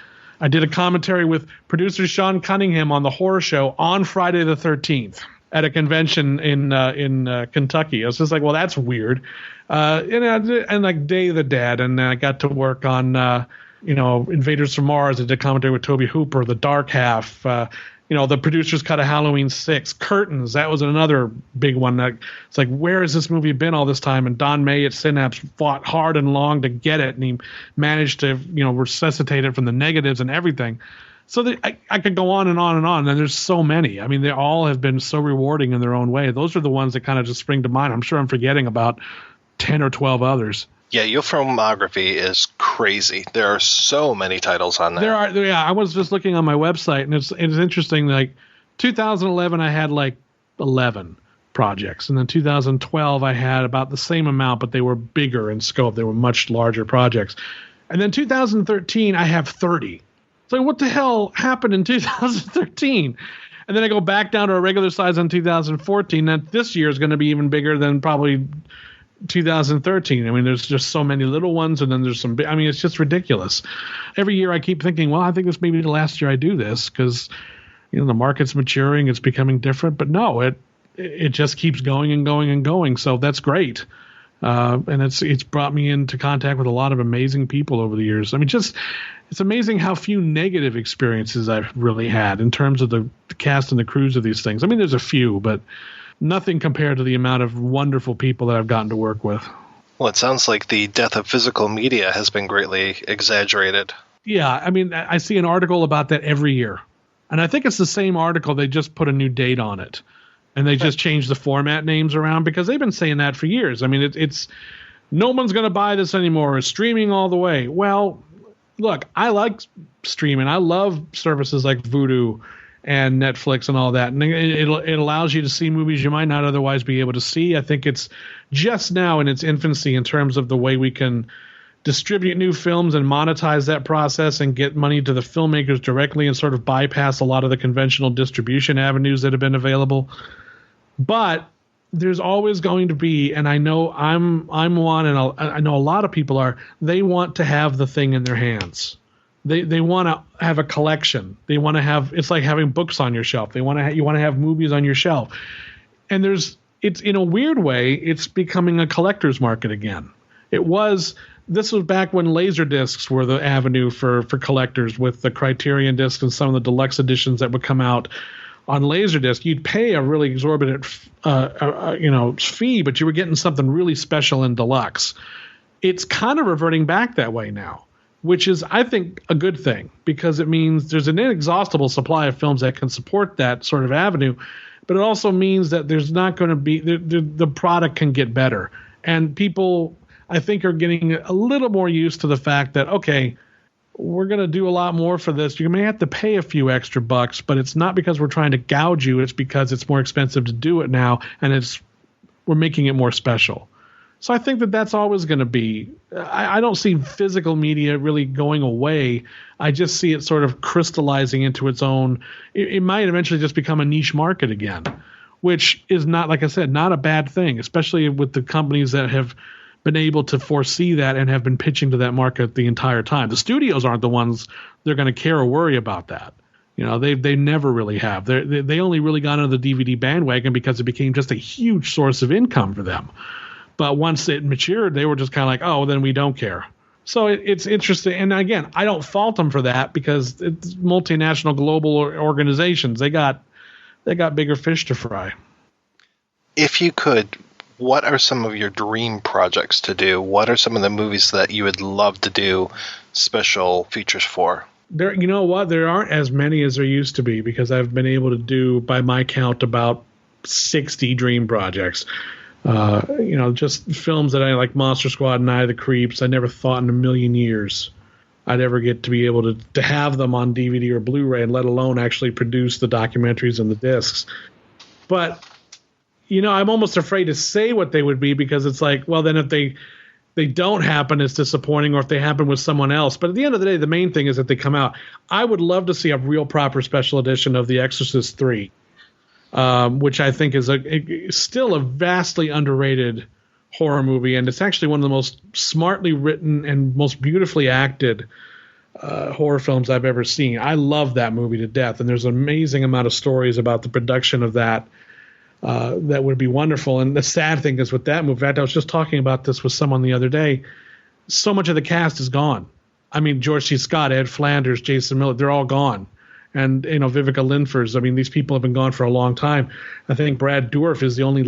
I did a commentary with producer Sean Cunningham on the horror show on Friday the 13th at a convention in Kentucky. I was just like, well, that's weird. And like Day of the Dead. And I got to work on, Invaders from Mars. I did a commentary with Toby Hooper, The Dark Half, the producer's cut of Halloween 6, Curtains. That was another big one. It's like, where has this movie been all this time? And Don May at Synapse fought hard and long to get it, and he managed to, resuscitate it from the negatives and everything. So I could go on and on and on, and there's so many. I mean, they all have been so rewarding in their own way. Those are the ones that kind of just spring to mind. I'm sure I'm forgetting about 10 or 12 others. Yeah, your filmography is crazy. There are so many titles on there. I was just looking on my website, and it's interesting. Like 2011, I had like 11 projects, and then 2012, I had about the same amount, but they were bigger in scope. They were much larger projects. And then 2013, I have 30. So what the hell happened in 2013? And then I go back down to a regular size on 2014. That this year is going to be even bigger than probably 2013. I mean, there's just so many little ones, and then there's some big. I mean, it's just ridiculous. Every year I keep thinking, well, I think this may be the last year I do this because, the market's maturing, it's becoming different. But no, it just keeps going and going and going. So that's great. And it's brought me into contact with a lot of amazing people over the years. I mean, it's amazing how few negative experiences I've really had in terms of the cast and the crews of these things. I mean, there's a few, but nothing compared to the amount of wonderful people that I've gotten to work with. Well, it sounds like the death of physical media has been greatly exaggerated. Yeah, I mean, I see an article about that every year. And I think it's the same article. They just put a new date on it. And they just changed the format names around because they've been saying that for years. I mean, it's no one's going to buy this anymore. It's streaming all the way. Well, look, I like streaming. I love services like Vudu and Netflix and all that. And it allows you to see movies you might not otherwise be able to see. I think it's just now in its infancy in terms of the way we can distribute new films and monetize that process and get money to the filmmakers directly and sort of bypass a lot of the conventional distribution avenues that have been available. But there's always going to be, and I know I'm one, and I know a lot of people are, they want to have the thing in their hands. They want to have a collection. They want to have, it's like having books on your shelf. You want to have movies on your shelf. And it's in a weird way, it's becoming a collector's market again. This was back when laser discs were the avenue for collectors with the Criterion discs and some of the deluxe editions that would come out on Laserdisc. You'd pay a really exorbitant fee, but you were getting something really special and deluxe. It's kind of reverting back that way now, which is, I think, a good thing because it means there's an inexhaustible supply of films that can support that sort of avenue, but it also means that there's not going to be the product can get better. And people, I think, are getting a little more used to the fact that, okay, we're going to do a lot more for this. You may have to pay a few extra bucks, but it's not because we're trying to gouge you. It's because it's more expensive to do it now, and we're making it more special. So I think that's always going to be. I don't see physical media really going away. I just see it sort of crystallizing into its own. It might eventually just become a niche market again, which is not, like I said, not a bad thing, especially with the companies that have been able to foresee that and have been pitching to that market the entire time. The studios aren't the ones they're going to care or worry about that. They never really have. They only really got into the DVD bandwagon because it became just a huge source of income for them. But once it matured, they were just kind of like, oh, then we don't care. So it's interesting. And again, I don't fault them for that because it's multinational global organizations. They got bigger fish to fry. If you could, what are some of your dream projects to do? What are some of the movies that you would love to do special features for? You know what? There aren't as many as there used to be because I've been able to do, by my count, about 60 dream projects. Just films that I like, Monster Squad and Night of the Creeps. I never thought in a million years I'd ever get to be able to have them on DVD or Blu-ray, and let alone actually produce the documentaries and the discs. But I'm almost afraid to say what they would be because it's like, well, then if they they don't happen, it's disappointing, or if they happen with someone else. But at the end of the day, the main thing is that they come out. I would love to see a real proper special edition of The Exorcist 3, which I think is still a vastly underrated horror movie, and it's actually one of the most smartly written and most beautifully acted horror films I've ever seen. I love that movie to death, and there's an amazing amount of stories about the production of that that would be wonderful. And the sad thing is with that movie, in fact, I was just talking about this with someone the other day, so much of the cast is gone. I mean, George C. Scott, Ed Flanders, Jason Miller, they're all gone. And, Vivica Linfors, I mean, these people have been gone for a long time. I think Brad Dourif is the only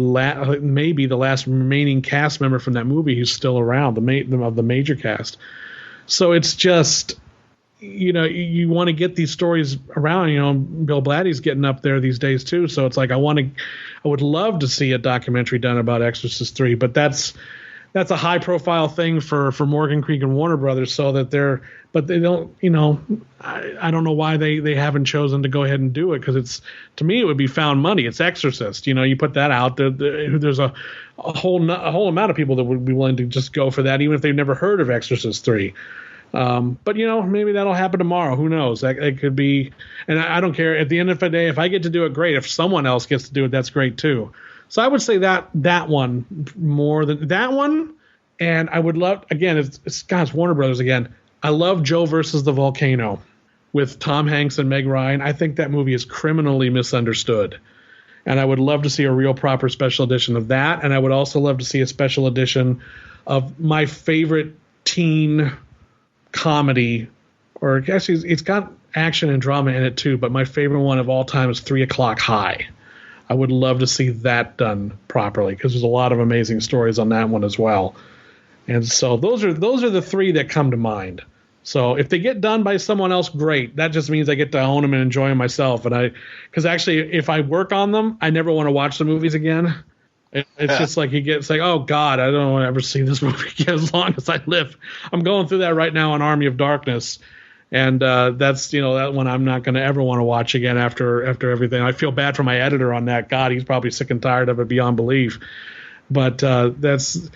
maybe the last remaining cast member from that movie who's still around, of the major cast. So it's just, you want to get these stories around. Bill Blatty's getting up there these days too. So it's like I would love to see a documentary done about Exorcist 3, but that's a high profile thing for Morgan Creek and Warner Brothers, so that they don't, I don't know why they haven't chosen to go ahead and do it, because to me it would be found money. It's Exorcist, you put that out there, there's a whole amount of people that would be willing to just go for that, even if they've never heard of Exorcist 3. But maybe that'll happen tomorrow. Who knows? It could be, and I don't care. At the end of the day, if I get to do it, great. If someone else gets to do it, that's great too. So I would say that one more than that one. And I would love, again, it's Warner Brothers again. I love Joe versus the Volcano with Tom Hanks and Meg Ryan. I think that movie is criminally misunderstood. And I would love to see a real proper special edition of that. And I would also love to see a special edition of my favorite teen comedy, or actually it's got action and drama in it too, but my favorite one of all time is 3 O'Clock High. I would love to see that done properly, because there's a lot of amazing stories on that one as well. And so those are the three that come to mind. So if they get done by someone else, great. That just means I get to own them and enjoy them myself. And because actually, if I work on them, I never want to watch the movies again. It's just like it's like, oh God, I don't want to ever see this movie again as long as I live. I'm going through that right now on Army of Darkness. And that's, that one I'm not going to ever want to watch again after everything. I feel bad for my editor on that. God, he's probably sick and tired of it beyond belief. But that's,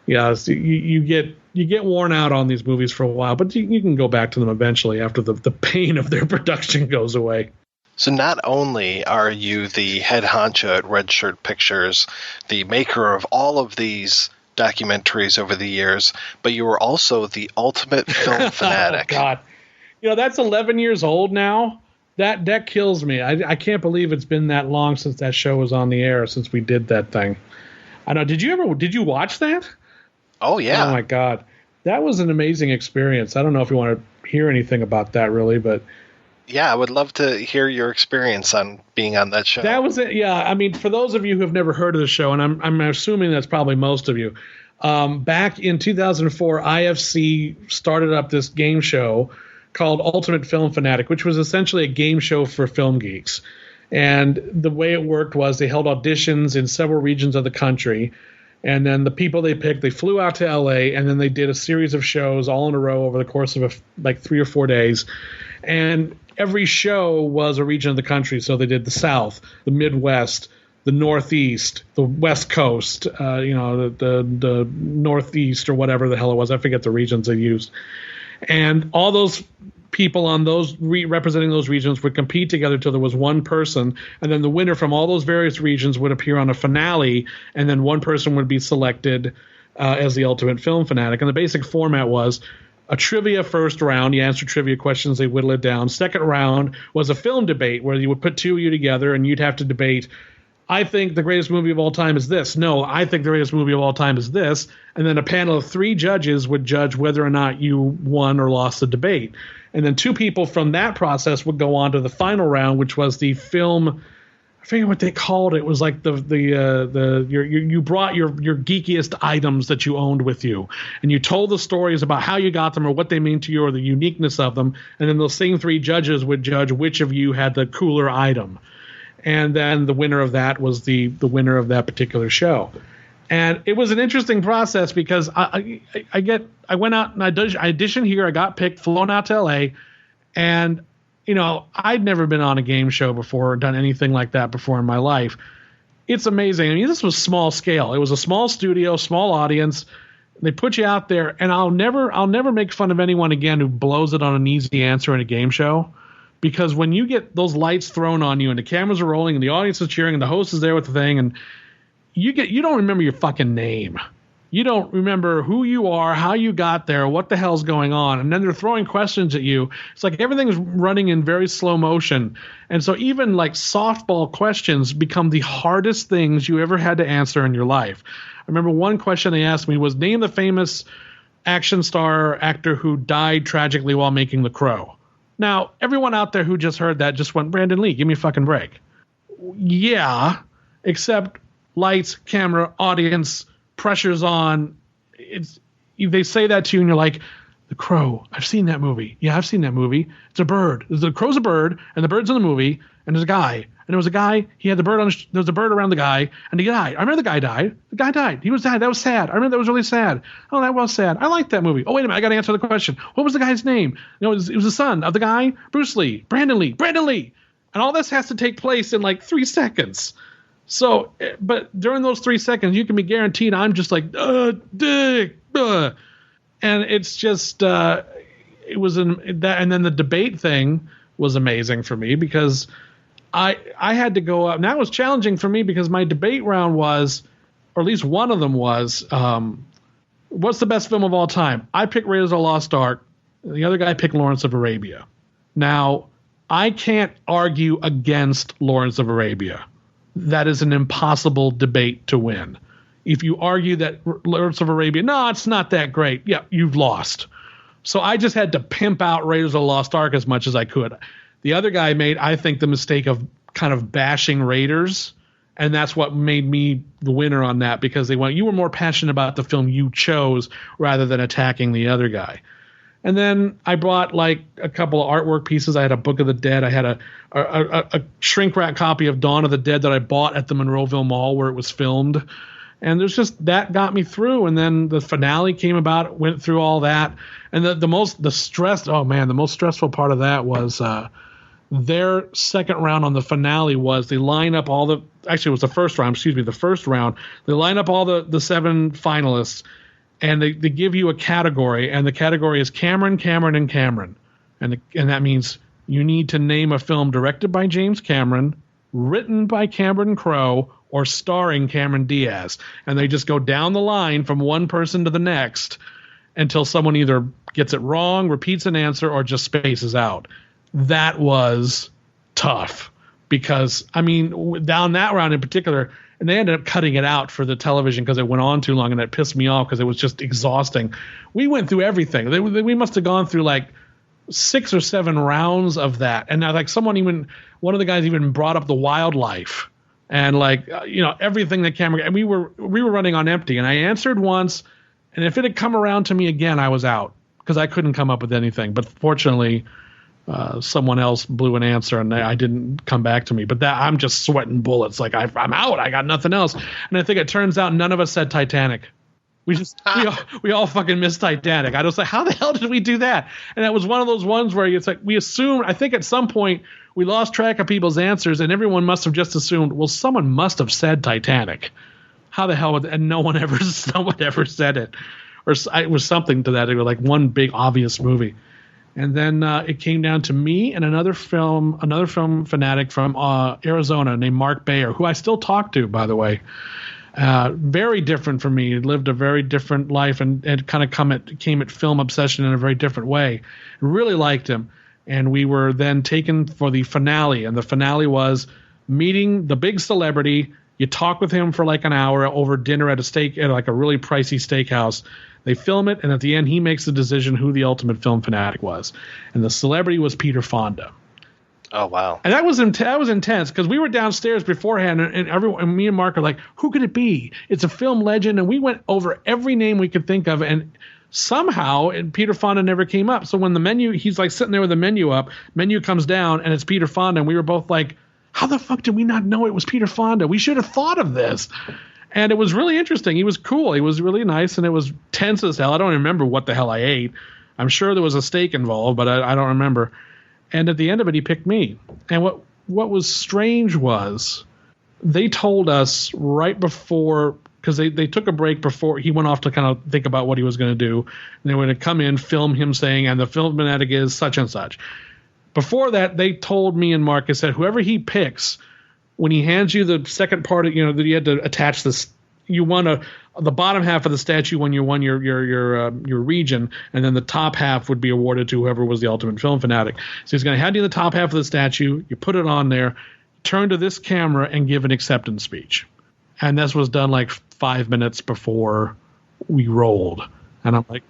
yeah, so you get worn out on these movies for a while, but you can go back to them eventually after the pain of their production goes away. So not only are you the head honcho at Red Shirt Pictures, the maker of all of these documentaries over the years, but you were also the ultimate film fanatic. Oh, God. That's 11 years old now. That kills me. I can't believe it's been that long since that show was on the air, since we did that thing. I know. Did you watch that? Oh, yeah. Oh, my God. That was an amazing experience. I don't know if you want to hear anything about that, really, but... Yeah, I would love to hear your experience on being on that show. That was it. Yeah, I mean, for those of you who have never heard of the show, and I'm assuming that's probably most of you, back in 2004, IFC started up this game show called Ultimate Film-Fanatic, which was essentially a game show for film geeks. And the way it worked was they held auditions in several regions of the country, and then the people they picked, they flew out to LA, and then they did a series of shows all in a row over the course of like 3 or 4 days. And every show was a region of the country. So they did the South, the Midwest, the Northeast, the West Coast, the Northeast, or whatever the hell it was. I forget the regions they used. And all those people on those representing those regions would compete together till there was one person, and then the winner from all those various regions would appear on a finale, and then one person would be selected as the ultimate film fanatic. And the basic format was a trivia first round. You answer trivia questions, they whittle it down. Second round was a film debate where you would put two of you together and you'd have to debate, I think the greatest movie of all time is this. No, I think the greatest movie of all time is this. And then a panel of 3 judges would judge whether or not you won or lost the debate. And then 2 people from that process would go on to the final round, which was the film. I forget what they called it. It was like you brought your geekiest items that you owned with you, and you told the stories about how you got them or what they mean to you or the uniqueness of them. And then those same 3 judges would judge which of you had the cooler item. And then the winner of that was the winner of that particular show. And it was an interesting process because I went out and I auditioned here. I got picked, flown out to LA, and I'd never been on a game show before or done anything like that before in my life. It's amazing. I mean, this was small scale. It was a small studio, small audience. They put you out there, and I'll never make fun of anyone again who blows it on an easy answer in a game show, because when you get those lights thrown on you and the cameras are rolling and the audience is cheering and the host is there with the thing, and you don't remember your fucking name. You don't remember who you are, how you got there, what the hell's going on. And then they're throwing questions at you. It's like everything's running in very slow motion. And so even like softball questions become the hardest things you ever had to answer in your life. I remember one question they asked me was, name the famous action star actor who died tragically while making The Crow. Now, everyone out there who just heard that just went, Brandon Lee, give me a fucking break. Yeah, except lights, camera, audience, pressure's on. They say that to you and you're like, The Crow, I've seen that movie. Yeah, I've seen that movie. It's a bird. The crow's a bird, and the bird's in the movie, and there's a guy. And there was a guy, he had the bird there was a bird around the guy, and he died. I remember the guy died. The guy died. He was died. That was sad. I remember that was really sad. Oh, that was sad. I liked that movie. Oh, wait a minute. I got to answer the question. What was the guy's name? It was the son of the guy, Bruce Lee, Brandon Lee. And all this has to take place in like 3 seconds. So, but during those 3 seconds, you can be guaranteed I'm just like, dick, and it's just, it was that, and then the debate thing was amazing for me because I had to go up, and that was challenging for me because my debate round was, or at least one of them was, what's the best film of all time? I picked Raiders of the Lost Ark. The other guy picked Lawrence of Arabia. Now, I can't argue against Lawrence of Arabia. That is an impossible debate to win. If you argue that Lawrence of Arabia, no, it's not that great. Yeah, you've lost. So I just had to pimp out Raiders of the Lost Ark as much as I could. The other guy made, I think, the mistake of kind of bashing Raiders, and that's what made me the winner on that, because they went, you were more passionate about the film you chose rather than attacking the other guy. And then I bought like a couple of artwork pieces. I had a Book of the Dead. I had a shrink wrap copy of Dawn of the Dead that I bought at the Monroeville Mall where it was filmed. And there's just, that got me through. And then the finale came about, went through all that. And the most stressful part of that was their second round on the finale was they line up all actually it was the first round. They line up all the 7 finalists. And they give you a category, and the category is Cameron, Cameron, and Cameron. And that means you need to name a film directed by James Cameron, written by Cameron Crowe, or starring Cameron Diaz. And they just go down the line from one person to the next until someone either gets it wrong, repeats an answer, or just spaces out. That was tough because, I mean, down that round in particular – and they ended up cutting it out for the television because it went on too long, and it pissed me off because it was just exhausting. We went through everything. We must have gone through like 6 or 7 rounds of that. And now, like, one of the guys even brought up the wildlife and like, everything that camera, and we were running on empty, and I answered once, and if it had come around to me again, I was out because I couldn't come up with anything. But fortunately, someone else blew an answer and I didn't come back to me. But that, I'm just sweating bullets. Like I'm out. I got nothing else. And I think it turns out none of us said Titanic. We all fucking missed Titanic. I was like, how the hell did we do that? And that was one of those ones where it's like we assumed. I think at some point we lost track of people's answers, and everyone must have just assumed, well, someone must have said Titanic. How the hell would? And no one ever said it, or it was something to that. It was like one big obvious movie. And then it came down to me and another film fanatic from Arizona named Mark Bayer, who I still talk to, by the way. Very different from me. He lived a very different life and kind of came at film obsession in a very different way. Really liked him. And we were then taken for the finale. And the finale was meeting the big celebrity. You talk with him for like an hour over dinner at like a really pricey steakhouse. They film it, and at the end, he makes the decision who the ultimate film fanatic was. And the celebrity was Peter Fonda. Oh, wow. And that was intense because we were downstairs beforehand, and me and Mark are like, who could it be? It's a film legend. And we went over every name we could think of, and somehow Peter Fonda never came up. So when the menu, he's like sitting there with the menu up, menu comes down, and it's Peter Fonda, and we were both like, how the fuck did we not know it was Peter Fonda? We should have thought of this. And it was really interesting. He was cool. He was really nice, and it was tense as hell. I don't remember what the hell I ate. I'm sure there was a steak involved, but I don't remember. And at the end of it, he picked me. And what was strange was they told us right before because they took a break before he went off to kind of think about what he was going to do. And they were going to come in, film him saying, and the film-fanatic is such and such. Before that, they told me and Mark, I said, whoever he picks, when he hands you the second part, that you had to attach this, you won the bottom half of the statue when you won your region, and then the top half would be awarded to whoever was the ultimate film fanatic. So he's going to hand you the top half of the statue, you put it on there, turn to this camera and give an acceptance speech. And this was done like 5 minutes before we rolled. And I'm like,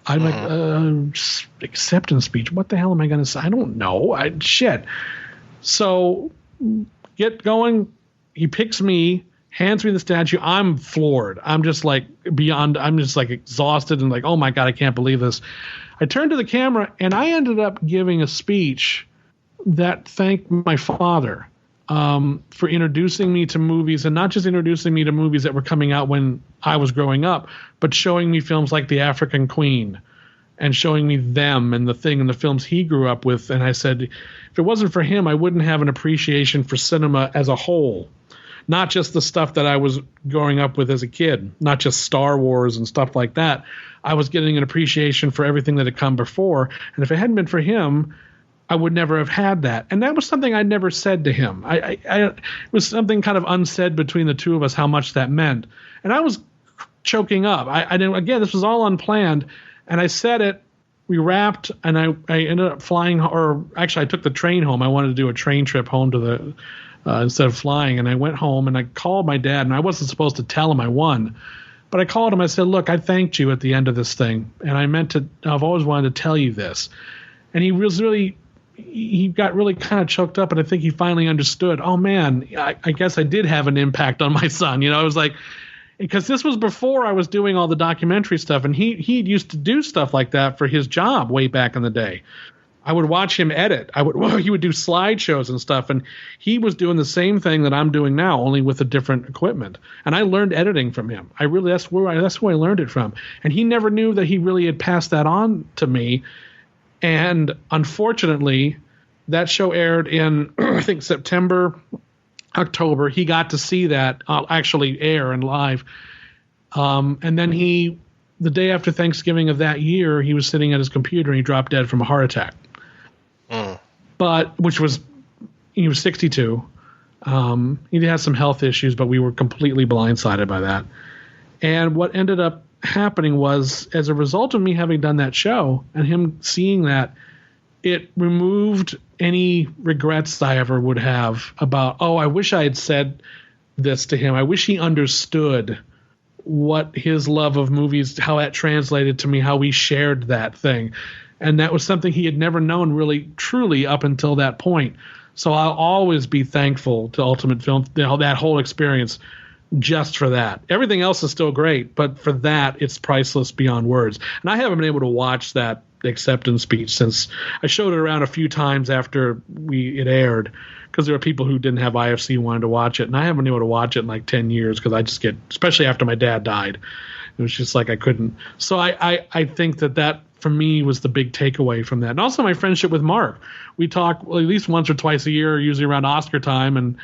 acceptance speech. What the hell am I going to say? I don't know. Shit. So get going. He picks me, hands me the statue. I'm floored. I'm just like exhausted and like, oh my God, I can't believe this. I turned to the camera and I ended up giving a speech that thanked my father for introducing me to movies, and not just introducing me to movies that were coming out when I was growing up, but showing me films like The African Queen and showing me Them and The Thing and the films he grew up with. And I said, if it wasn't for him, I wouldn't have an appreciation for cinema as a whole, not just the stuff that I was growing up with as a kid, not just Star Wars and stuff like that. I was getting an appreciation for everything that had come before. And if it hadn't been for him, I would never have had that. And that was something I never said to him. It was something kind of unsaid between the two of us, how much that meant. And I was choking up. I didn't, again, this was all unplanned. And I said it, we wrapped, and I ended up flying, or actually I took the train home. I wanted to do a train trip home to the, instead of flying. And I went home and I called my dad, and I wasn't supposed to tell him I won. But I called him. I said, look, I thanked you at the end of this thing. And I've always wanted to tell you this. And he got really kind of choked up, and I think he finally understood, oh man, I guess I did have an impact on my son. I was like, because this was before I was doing all the documentary stuff, and he used to do stuff like that for his job way back in the day. I would watch him edit. He would do slideshows and stuff, and he was doing the same thing that I'm doing now, only with a different equipment. And I learned editing from him. That's where I learned it from. And he never knew that he really had passed that on to me. And unfortunately, that show aired in, I think, September, October. He got to see that actually air and live. And then the day after Thanksgiving of that year, he was sitting at his computer and he dropped dead from a heart attack. He was 62. He had some health issues, but we were completely blindsided by that. And what ended up happening was, as a result of me having done that show and him seeing that, it removed any regrets I ever would have about, I wish I had said this to him. I wish he understood what his love of movies, how that translated to me, how we shared that thing. And that was something he had never known really truly up until that point. So I'll always be thankful to Ultimate Film, that whole experience, just for that. Everything else is still great, but for that, it's priceless beyond words. And I haven't been able to watch that acceptance speech since I showed it around a few times after it aired, because there were people who didn't have IFC who wanted to watch it, and I haven't been able to watch it in like 10 years because I just get, especially after my dad died, it was just like I couldn't. So I think that for me was the big takeaway from that. And also my friendship with Mark. We talk at least once or twice a year, usually around Oscar time, and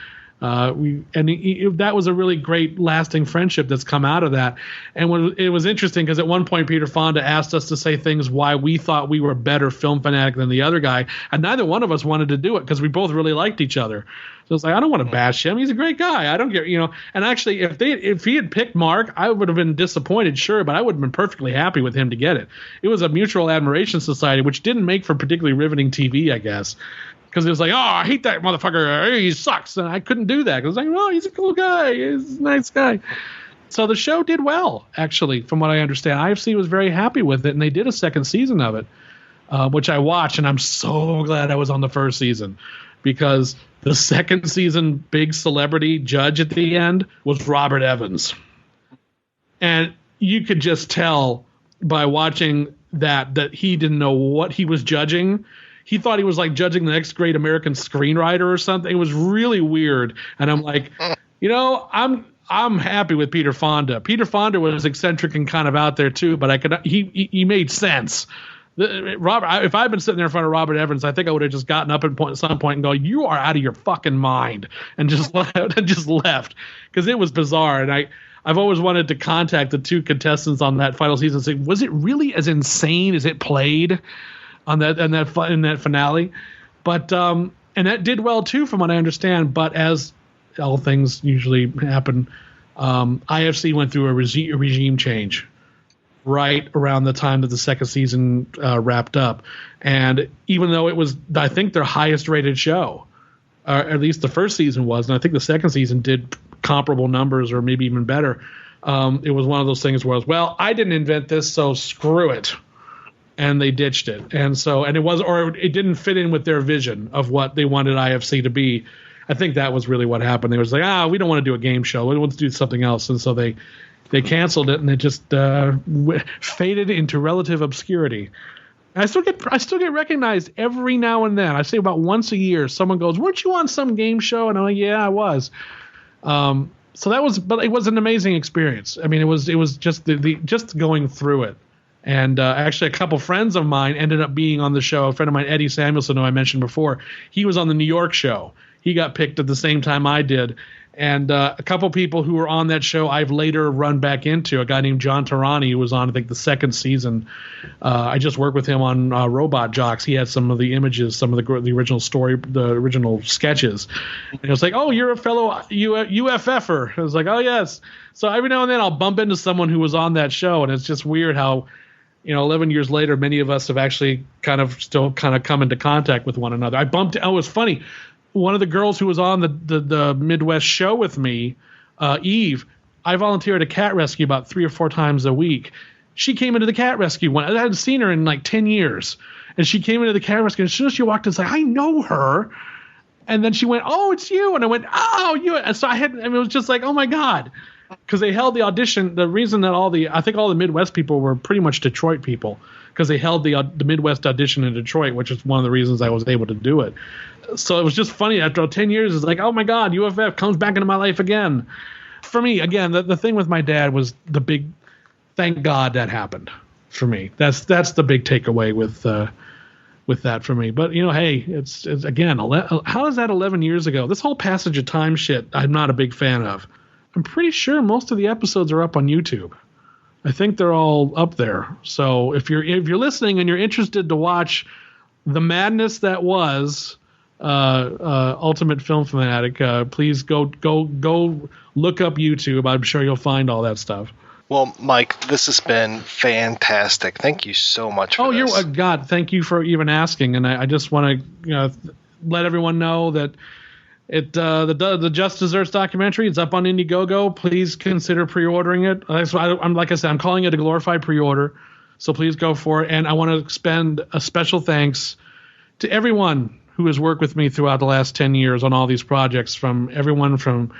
that was a really great lasting friendship that's come out of that. And it was interesting because at one point Peter Fonda asked us to say things why we thought we were a better film fanatic than the other guy, and neither one of us wanted to do it because we both really liked each other. So it's like, I don't want to bash him. He's a great guy. I don't get, And actually, if he had picked Mark, I would have been disappointed, sure, but I would have been perfectly happy with him to get it. It was a mutual admiration society, which didn't make for particularly riveting TV, I guess. Because it was like, I hate that motherfucker. He sucks. And I couldn't do that. Because I was like, he's a cool guy. He's a nice guy. So the show did well, actually, from what I understand. IFC was very happy with it, and they did a second season of it, which I watched, and I'm so glad I was on the first season, because the second season big celebrity judge at the end was Robert Evans. And you could just tell by watching that he didn't know what he was judging. He thought he was like judging the next great American screenwriter or something. It was really weird. And I'm like, I'm happy with Peter Fonda. Peter Fonda was eccentric and kind of out there too, but he made sense. Robert, if I'd been sitting there in front of Robert Evans, I think I would have just gotten up at some point and go, "You are out of your fucking mind," and just left, because it was bizarre. And I've always wanted to contact the two contestants on that final season and say, was it really as insane as it played on in that finale? But and that did well too, from what I understand. But as all things usually happen, IFC went through a regime change right around the time that the second season wrapped up. And even though it was, I think, their highest rated show, at least the first season was, and I think the second season did comparable numbers or maybe even better. It was one of those things where it was, well, I didn't invent this, so screw it. And they ditched it. And it didn't fit in with their vision of what they wanted IFC to be. I think that was really what happened. They was like, we don't want to do a game show. We want to do something else. And so they canceled it, and it just faded into relative obscurity. And I still get recognized every now and then. I say about once a year, someone goes, "Weren't you on some game show?" And I'm like, "Yeah, I was." So but it was an amazing experience. I mean, it was just just going through it. And actually, a couple friends of mine ended up being on the show. A friend of mine, Eddie Samuelson, who I mentioned before, he was on the New York show. He got picked at the same time I did. And a couple people who were on that show I've later run back into. A guy named John Tarani, who was on, I think, the second season. I just worked with him on Robot Jocks. He had some of the images, some of the original story, the original sketches. And it was like, "Oh, you're a fellow UFFer." I was like, "Oh, yes." So every now and then I'll bump into someone who was on that show, and it's just weird how, 11 years later, many of us have actually still come into contact with one another. It was funny. One of the girls who was on the Midwest show with me, Eve, I volunteered at a cat rescue about 3 or 4 times a week. She came into the cat rescue one. I hadn't seen her in like 10 years. And she came into the cat rescue, and as soon as she walked in, it's like, "I know her." And then she went, "Oh, it's you." And I went, "Oh, you." And so it was just like, oh my God. Because they held the audition. The reason that I think all the Midwest people were pretty much Detroit people, because they held the Midwest audition in Detroit, which is one of the reasons I was able to do it. So it was just funny. After 10 years, it's like, oh my God, UFF comes back into my life again. For me, again, the thing with my dad was the big, thank God that happened for me. That's the big takeaway with that for me. But hey, it's again, how is that 11 years ago? This whole passage of time shit, I'm not a big fan of. I'm pretty sure most of the episodes are up on YouTube. I think they're all up there. So if you're listening and you're interested to watch the madness that was Ultimate Film Fanatic, please go look up YouTube. I'm sure you'll find all that stuff. Well, Mike, this has been fantastic. Thank you so much for this. God, thank you for even asking. And I just want to let everyone know that the Just Desserts documentary, it's up on IndieGoGo. Please consider pre-ordering it. Like I said, I'm calling it a glorified pre-order, so please go for it. And I want to extend a special thanks to everyone who has worked with me throughout the last 10 years on all these projects, from everyone from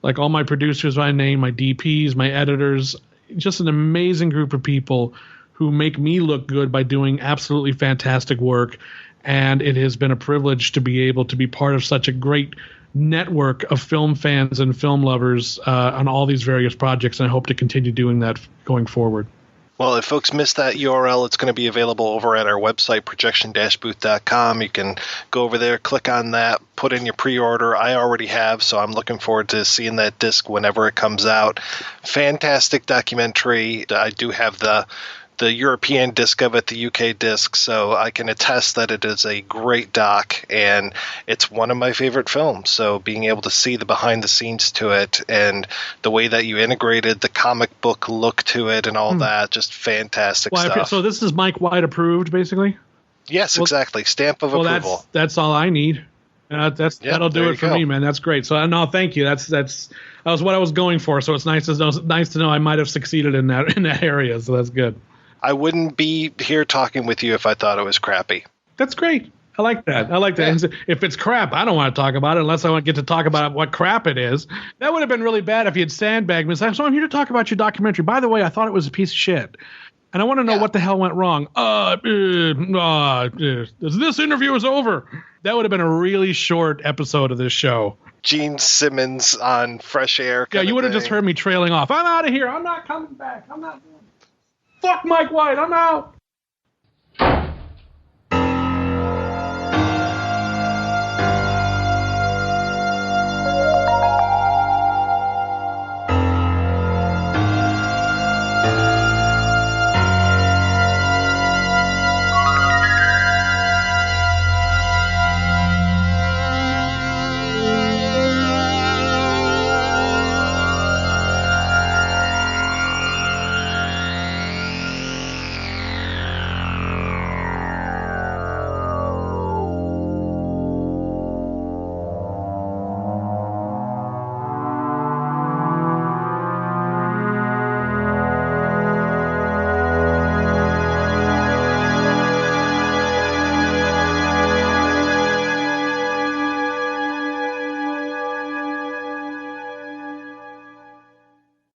like all my producers I name, my DPs, my editors, just an amazing group of people who make me look good by doing absolutely fantastic work. And it has been a privilege to be able to be part of such a great network of film fans and film lovers on all these various projects, and I hope to continue doing that going forward. Well, if folks missed that URL, it's going to be available over at our website, projection-booth.com. You can go over there, click on that, put in your pre-order. I already have, so I'm looking forward to seeing that disc whenever it comes out. Fantastic documentary. I do have the European disc of it, the UK disc, so I can attest that it is a great doc, and it's one of my favorite films. So being able to see the behind the scenes to it and the way that you integrated the comic book look to it and all that, just fantastic stuff. So this is Mike White approved, basically? Yes, exactly. Stamp of approval. That's all I need. That'll do it for me, man. That's great. So no, thank you. that was what I was going for. So it's nice to know I might have succeeded in that area. So that's good. I wouldn't be here talking with you if I thought it was crappy. That's great. I like that. Yeah. If it's crap, I don't want to talk about it unless I want to get to talk about what crap it is. That would have been really bad if you had sandbagged me and said, "So I'm here to talk about your documentary. By the way, I thought it was a piece of shit. And I want to know what the hell went wrong. This interview is over." That would have been a really short episode of this show. Gene Simmons on Fresh Air. Yeah, you would have just heard me trailing off. I'm out of here. I'm not coming back. I'm not. Fuck Mike White, I'm out.